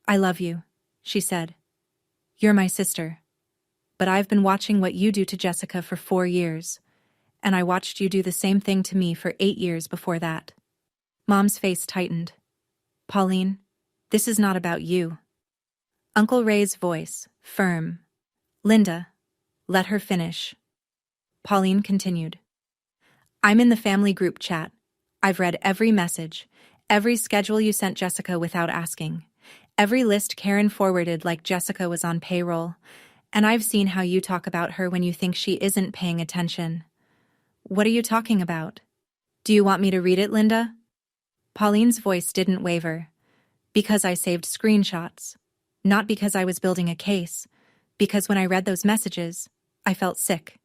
I love you, she said. You're my sister. But I've been watching what you do to Jessica for 4 years, and I watched you do the same thing to me for 8 years before that. Mom's face tightened. Pauline, this is not about you. Uncle Ray's voice, firm. Linda, let her finish. Pauline continued. I'm in the family group chat. I've read every message, every schedule you sent Jessica without asking, every list Karen forwarded like Jessica was on payroll, and I've seen how you talk about her when you think she isn't paying attention. What are you talking about? Do you want me to read it, Linda? Pauline's voice didn't waver. Because I saved screenshots. Not because I was building a case. Because when I read those messages, I felt sick.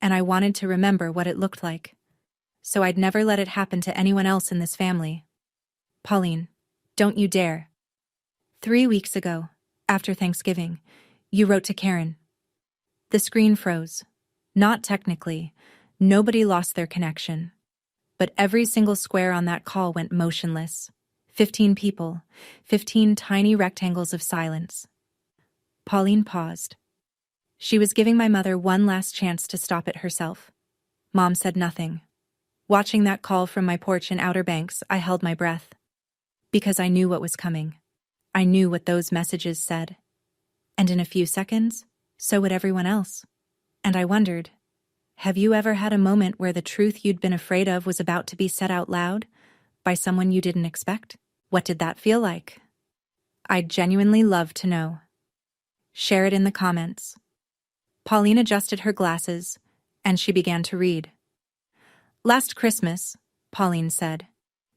And I wanted to remember what it looked like. So I'd never let it happen to anyone else in this family. Pauline, don't you dare. 3 weeks ago, after Thanksgiving, you wrote to Karen. The screen froze. Not technically. Nobody lost their connection. but every single square on that call went motionless. 15 people, 15 tiny rectangles of silence. Pauline paused. She was giving my mother one last chance to stop it herself. Mom said nothing. Watching that call from my porch in Outer Banks, I held my breath. Because I knew what was coming. I knew what those messages said. And in a few seconds, so would everyone else. And I wondered, have you ever had a moment where the truth you'd been afraid of was about to be said out loud by someone you didn't expect? What did that feel like? I'd genuinely love to know. Share it in the comments. Pauline adjusted her glasses, and she began to read. Last Christmas, Pauline said,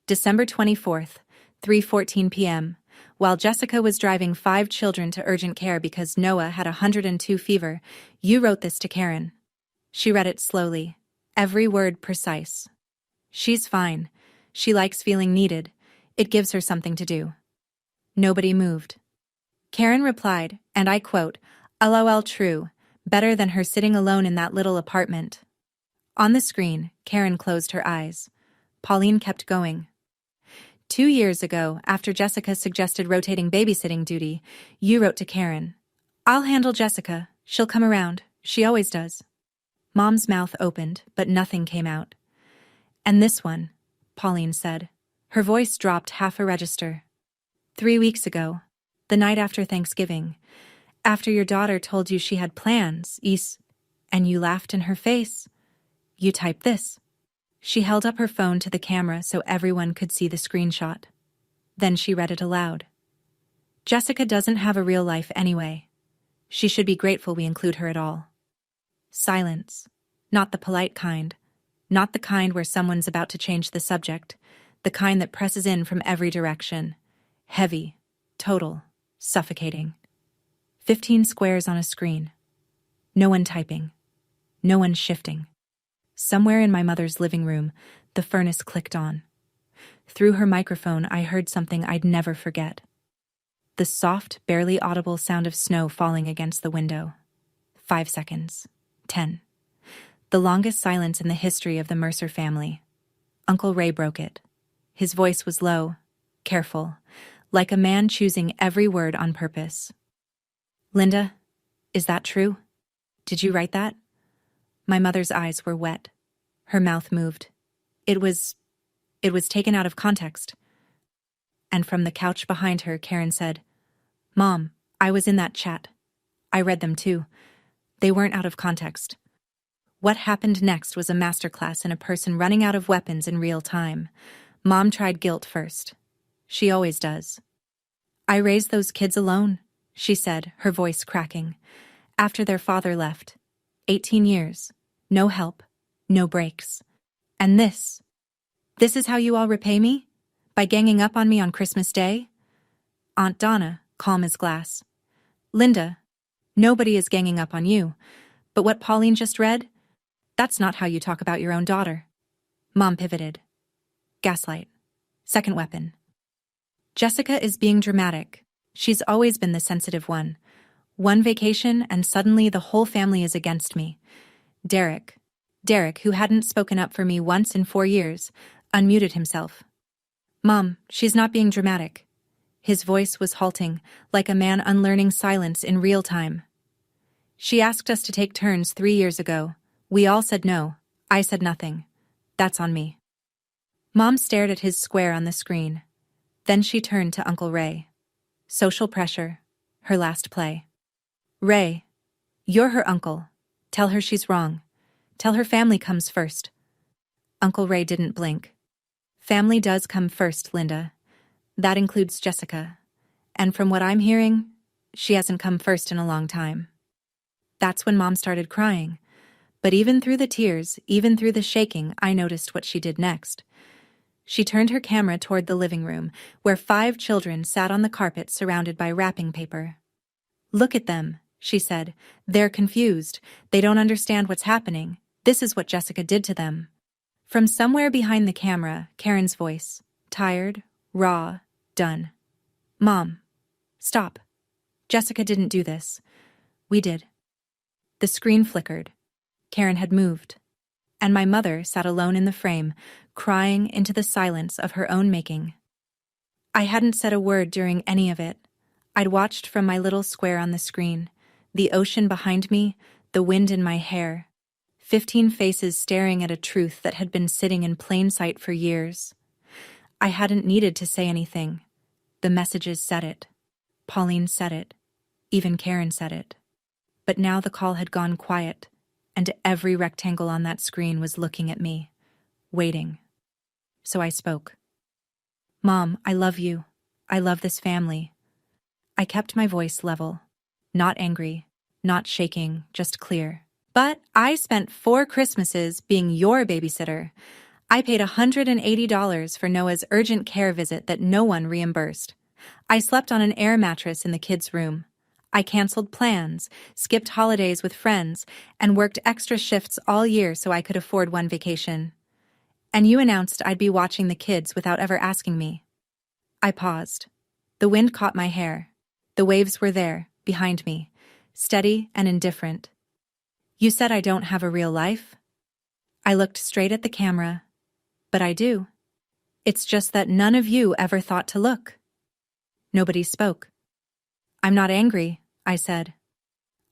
December 24th, 3:14 p.m., while Jessica was driving 5 children to urgent care because Noah had 102 fever, you wrote this to Karen. She read it slowly, every word precise. She's fine. She likes feeling needed. It gives her something to do. Nobody moved. Karen replied, and I quote, LOL true, better than her sitting alone in that little apartment. On the screen, Karen closed her eyes. Pauline kept going. 2 years ago, after Jessica suggested rotating babysitting duty, you wrote to Karen, I'll handle Jessica. She'll come around. She always does. Mom's mouth opened, but nothing came out. And this one, Pauline said. Her voice dropped half a register. 3 weeks ago, the night after Thanksgiving, after your daughter told you she had plans, and you laughed in her face. You typed this. She held up her phone to the camera so everyone could see the screenshot. Then she read it aloud. Jessica doesn't have a real life anyway. She should be grateful we include her at all. Silence. Not the polite kind. Not the kind where someone's about to change the subject. The kind that presses in from every direction. Heavy. Total. Suffocating. 15 squares on a screen. No one typing. No one shifting. Somewhere in my mother's living room, the furnace clicked on. Through her microphone, I heard something I'd never forget. The soft, barely audible sound of snow falling against the window. 5 seconds. 10. The longest silence in the history of the Mercer family. Uncle Ray broke it. His voice was low, careful, like a man choosing every word on purpose. Linda, is that true? Did you write that? My mother's eyes were wet. Her mouth moved. It was taken out of context. And from the couch behind her, Karen said, Mom, I was in that chat. I read them too. They weren't out of context. What happened next was a masterclass in a person running out of weapons in real time. Mom tried guilt first. She always does. I raised those kids alone, she said, her voice cracking. After their father left. 18 years. No help. No breaks. And this is how you all repay me? By ganging up on me on Christmas Day? Aunt Donna, calm as glass. Linda, nobody is ganging up on you. But what Pauline just read? That's not how you talk about your own daughter. Mom pivoted. Gaslight. Second weapon. Jessica is being dramatic. She's always been the sensitive one. One vacation and suddenly the whole family is against me. Derek, who hadn't spoken up for me once in 4 years, unmuted himself. Mom, she's not being dramatic. His voice was halting, like a man unlearning silence in real time. She asked us to take turns 3 years ago. We all said no. I said nothing. That's on me. Mom stared at his square on the screen. Then she turned to Uncle Ray. Social pressure. Her last play. Ray, you're her uncle. Tell her she's wrong. Tell her family comes first. Uncle Ray didn't blink. Family does come first, Linda. That includes Jessica. And from what I'm hearing, she hasn't come first in a long time. That's when Mom started crying. But even through the tears, even through the shaking, I noticed what she did next. She turned her camera toward the living room, where 5 children sat on the carpet surrounded by wrapping paper. Look at them, she said. They're confused. They don't understand what's happening. This is what Jessica did to them. From somewhere behind the camera, Karen's voice. Tired, raw, done. Mom, stop. Jessica didn't do this. We did. The screen flickered. Karen had moved. and my mother sat alone in the frame, crying into the silence of her own making. I hadn't said a word during any of it. I'd watched from my little square on the screen, the ocean behind me, the wind in my hair, 15 faces staring at a truth that had been sitting in plain sight for years. I hadn't needed to say anything. The messages said it. Pauline said it. Even Karen said it. But now the call had gone quiet, and every rectangle on that screen was looking at me, waiting. So I spoke. "Mom, I love you. I love this family." I kept my voice level. Not angry, not shaking, just clear. "But I spent 4 Christmases being your babysitter. I paid $180 for Noah's urgent care visit that no one reimbursed. I slept on an air mattress in the kids' room. I canceled plans, skipped holidays with friends, and worked extra shifts all year so I could afford one vacation. And you announced I'd be watching the kids without ever asking me." I paused. The wind caught my hair. The waves were there, behind me, steady and indifferent. "You said I don't have a real life?" I looked straight at the camera. "But I do. It's just that none of you ever thought to look." Nobody spoke. "I'm not angry," I said.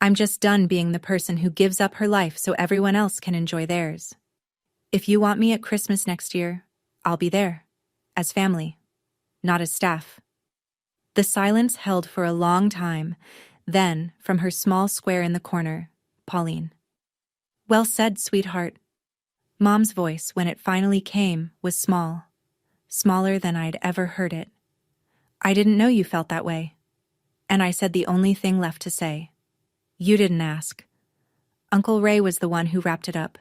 "I'm just done being the person who gives up her life so everyone else can enjoy theirs. If you want me at Christmas next year, I'll be there, as family, not as staff." The silence held for a long time. Then, from her small square in the corner, Pauline. "Well said, sweetheart." Mom's voice, when it finally came, was small. Smaller than I'd ever heard it. "I didn't know you felt that way." And I said the only thing left to say. "You didn't ask." Uncle Ray was the one who wrapped it up.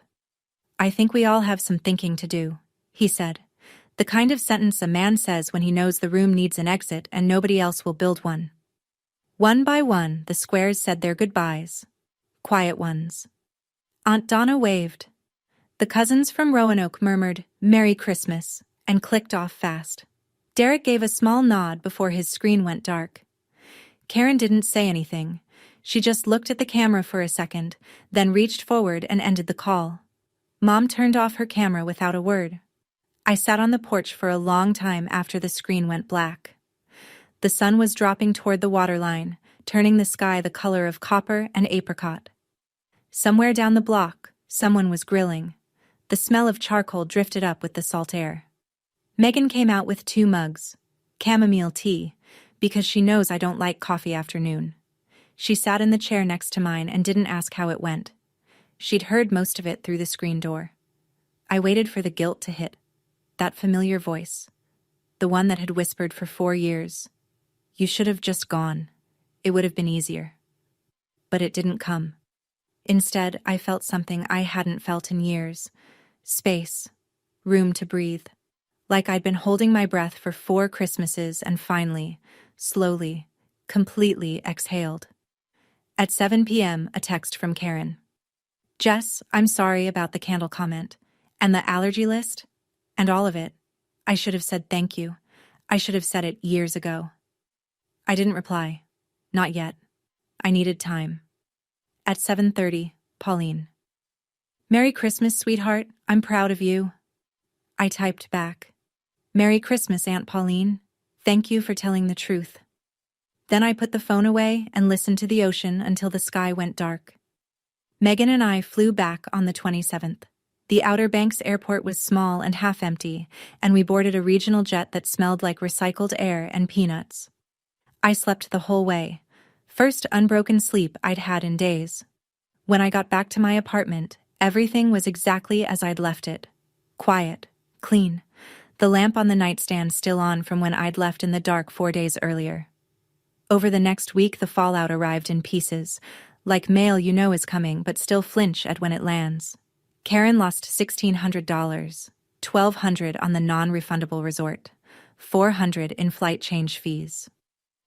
"I think we all have some thinking to do," he said. The kind of sentence a man says when he knows the room needs an exit and nobody else will build one. One by one, the squares said their goodbyes. Quiet ones. Aunt Donna waved. The cousins from Roanoke murmured, "Merry Christmas," and clicked off fast. Derek gave a small nod before his screen went dark. Karen didn't say anything. She just looked at the camera for a second, then reached forward and ended the call. Mom turned off her camera without a word. I sat on the porch for a long time after the screen went black. The sun was dropping toward the waterline, turning the sky the color of copper and apricot. Somewhere down the block, someone was grilling. The smell of charcoal drifted up with the salt air. Megan came out with 2 mugs. Chamomile tea, because she knows I don't like coffee afternoon. She sat in the chair next to mine and didn't ask how it went. She'd heard most of it through the screen door. I waited for the guilt to hit. That familiar voice. The one that had whispered for 4 years. "You should have just gone. It would have been easier." But it didn't come. Instead, I felt something I hadn't felt in years. Space. Room to breathe. Like I'd been holding my breath for 4 Christmases and finally, slowly, completely exhaled. At 7 p.m., a text from Karen. "Jess, I'm sorry about the candle comment. And the allergy list? And all of it. I should have said thank you. I should have said it years ago." I didn't reply. Not yet. I needed time. At 7:30, Pauline. "Merry Christmas, sweetheart. I'm proud of you." I typed back. "Merry Christmas, Aunt Pauline. Thank you for telling the truth." Then I put the phone away and listened to the ocean until the sky went dark. Megan and I flew back on the 27th. The Outer Banks airport was small and half empty, and we boarded a regional jet that smelled like recycled air and peanuts. I slept the whole way. First unbroken sleep I'd had in days. When I got back to my apartment, everything was exactly as I'd left it. Quiet, clean. The lamp on the nightstand still on from when I'd left in the dark 4 days earlier. Over the next week, the fallout arrived in pieces, like mail you know is coming but still flinch at when it lands. Karen lost $1,600, $1,200 on the non-refundable resort, $400 in flight change fees.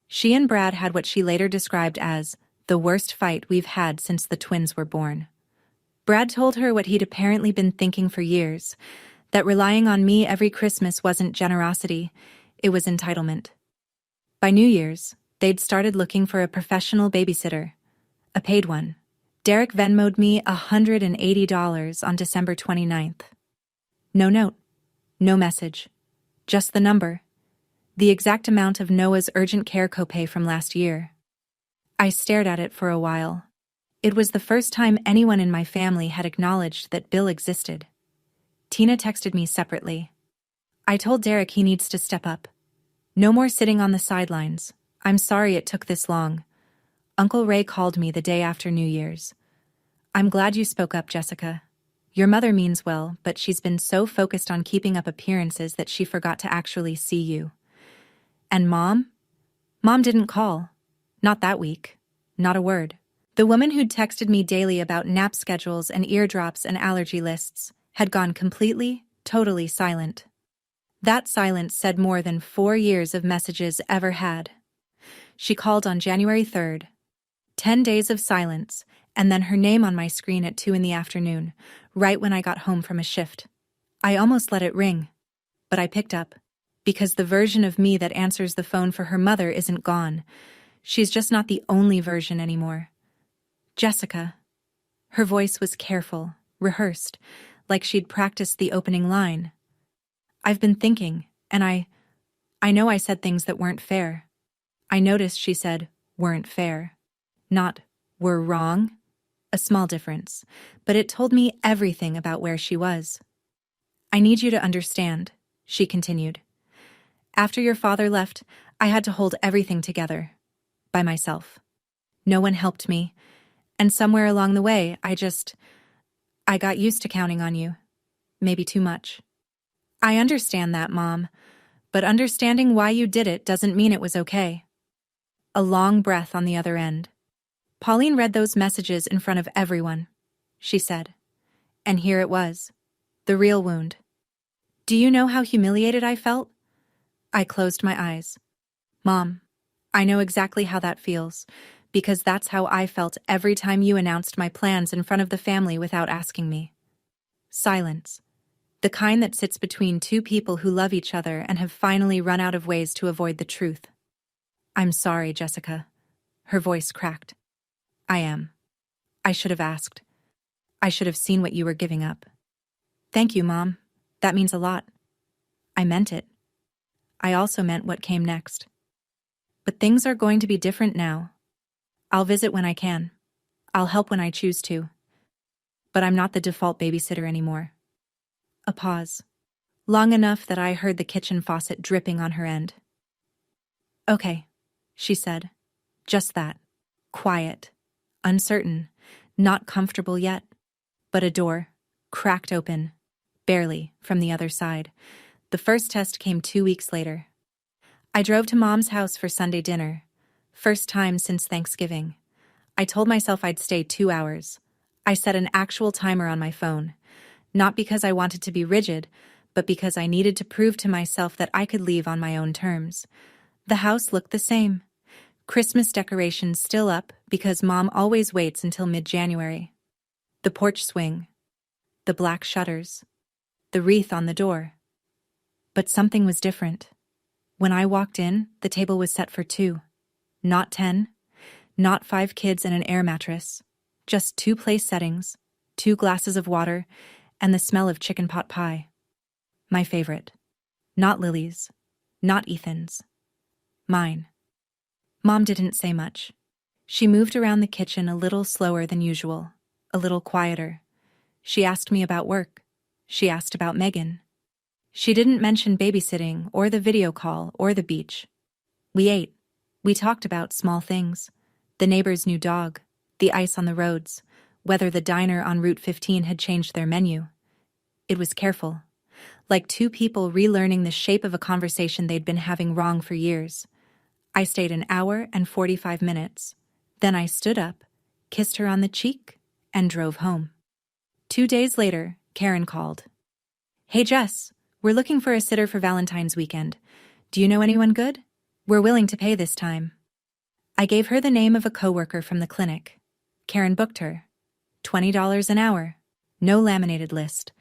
She and Brad had what she later described as the worst fight we've had since the twins were born. Brad told her what he'd apparently been thinking for years, that relying on me every Christmas wasn't generosity, it was entitlement. By New Year's, they'd started looking for a professional babysitter, a paid one, Derek Venmo'd me $180 on December 29th. No note. No message. Just the number. The exact amount of Noah's urgent care copay from last year. I stared at it for a while. It was the first time anyone in my family had acknowledged that Bill existed. Tina texted me separately. I told Derek he needs to step up. No more sitting on the sidelines. I'm sorry it took this long. Uncle Ray called me the day after New Year's. I'm glad you spoke up, Jessica. Your mother means well, but she's been so focused on keeping up appearances that she forgot to actually see you. And Mom? Mom didn't call. Not that week. Not a word. The woman who'd texted me daily about nap schedules and eardrops and allergy lists had gone completely, totally silent. That silence said more than 4 years of messages ever had. She called on January 3rd. 10 days of silence, and then her name on my screen at 2 in the afternoon, right when I got home from a shift. I almost let it ring. But I picked up. Because the version of me that answers the phone for her mother isn't gone. She's just not the only version anymore. Jessica. Her voice was careful, rehearsed, like she'd practiced the opening line. I've been thinking, and I know I said things that weren't fair. I noticed she said, weren't fair. Not, were wrong. A small difference, but it told me everything about where she was. I need you to understand, she continued. After your father left, I had to hold everything together. By myself. No one helped me, and somewhere along the way, I got used to counting on you. Maybe too much. I understand that, Mom, but understanding why you did it doesn't mean it was okay. A long breath on the other end. Pauline read those messages in front of everyone, she said. And here it was. The real wound. Do you know how humiliated I felt? I closed my eyes. Mom, I know exactly how that feels, because that's how I felt every time you announced my plans in front of the family without asking me. Silence. The kind that sits between two people who love each other and have finally run out of ways to avoid the truth. I'm sorry, Jessica. Her voice cracked. I am. I should have asked. I should have seen what you were giving up. Thank you, Mom. That means a lot. I meant it. I also meant what came next. But things are going to be different now. I'll visit when I can. I'll help when I choose to. But I'm not the default babysitter anymore. A pause. Long enough that I heard the kitchen faucet dripping on her end. Okay, she said. Just that. Quiet. Uncertain. Not comfortable yet. But a door. Cracked open. Barely, from the other side. The first test came 2 weeks later. I drove to Mom's house for Sunday dinner. First time since Thanksgiving. I told myself I'd stay 2 hours. I set an actual timer on my phone. Not because I wanted to be rigid, but because I needed to prove to myself that I could leave on my own terms. The house looked the same. Christmas decorations still up because Mom always waits until mid-January. The porch swing. The black shutters. The wreath on the door. But something was different. When I walked in, the table was set for 2. Not 10. Not 5 kids and an air mattress. Just 2 place settings, 2 glasses of water, and the smell of chicken pot pie. My favorite. Not Lily's. Not Ethan's. Mine. Mom didn't say much. She moved around the kitchen a little slower than usual, a little quieter. She asked me about work. She asked about Megan. She didn't mention babysitting or the video call or the beach. We ate. We talked about small things. The neighbor's new dog, the ice on the roads, whether the diner on Route 15 had changed their menu. It was careful, like 2 people relearning the shape of a conversation they'd been having wrong for years. I stayed an hour and 45 minutes. Then I stood up, kissed her on the cheek, and drove home. 2 days later, Karen called. Hey Jess, we're looking for a sitter for Valentine's weekend. Do you know anyone good? We're willing to pay this time. I gave her the name of a coworker from the clinic. Karen booked her. $20 an hour. No laminated list.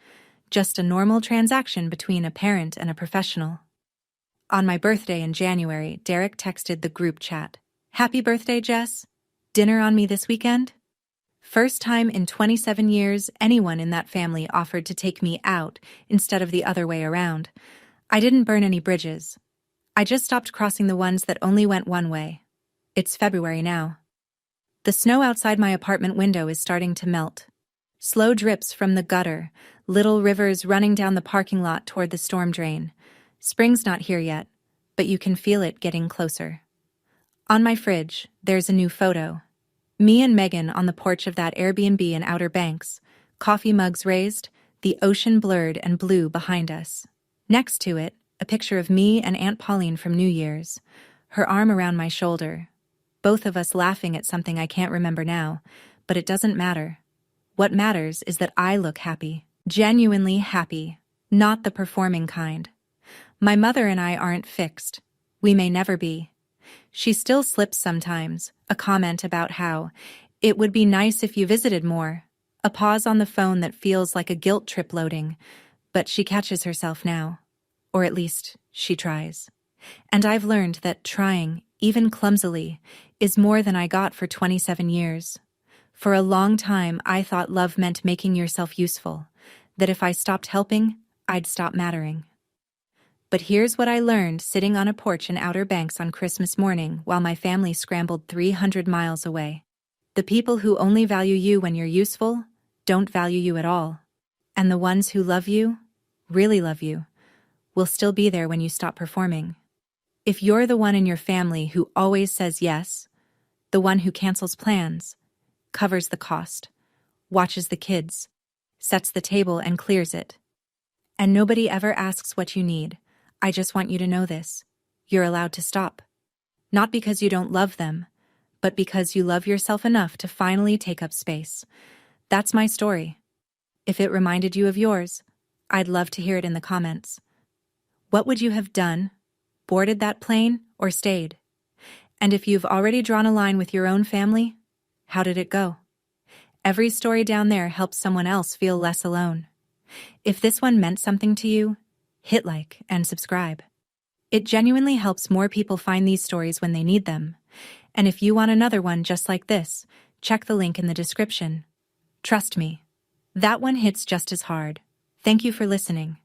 Just a normal transaction between a parent and a professional. On my birthday in January, Derek texted the group chat. Happy birthday, Jess. Dinner on me this weekend? First time in 27 years anyone in that family offered to take me out instead of the other way around. I didn't burn any bridges. I just stopped crossing the ones that only went one way. It's February now. The snow outside my apartment window is starting to melt. Slow drips from the gutter, little rivers running down the parking lot toward the storm drain. Spring's not here yet, but you can feel it getting closer. On my fridge, there's a new photo. Me and Megan on the porch of that Airbnb in Outer Banks, coffee mugs raised, the ocean blurred and blue behind us. Next to it, a picture of me and Aunt Pauline from New Year's, her arm around my shoulder. Both of us laughing at something I can't remember now, but it doesn't matter. What matters is that I look happy, genuinely happy, not the performing kind. My mother and I aren't fixed. We may never be. She still slips sometimes, a comment about how it would be nice if you visited more, a pause on the phone that feels like a guilt trip loading, but she catches herself now. Or at least, she tries. And I've learned that trying, even clumsily, is more than I got for 27 years. For a long time, I thought love meant making yourself useful, that if I stopped helping, I'd stop mattering. But here's what I learned sitting on a porch in Outer Banks on Christmas morning while my family scrambled 300 miles away. The people who only value you when you're useful don't value you at all. And the ones who love you, really love you, will still be there when you stop performing. If you're the one in your family who always says yes, the one who cancels plans, covers the cost, watches the kids, sets the table and clears it, and nobody ever asks what you need, I just want you to know this. You're allowed to stop. Not because you don't love them, but because you love yourself enough to finally take up space. That's my story. If it reminded you of yours, I'd love to hear it in the comments. What would you have done? Boarded that plane or stayed? And if you've already drawn a line with your own family, how did it go? Every story down there helps someone else feel less alone. If this one meant something to you, hit like and subscribe. It genuinely helps more people find these stories when they need them. And if you want another one just like this, check the link in the description. Trust me, that one hits just as hard. Thank you for listening.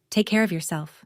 Take care of yourself.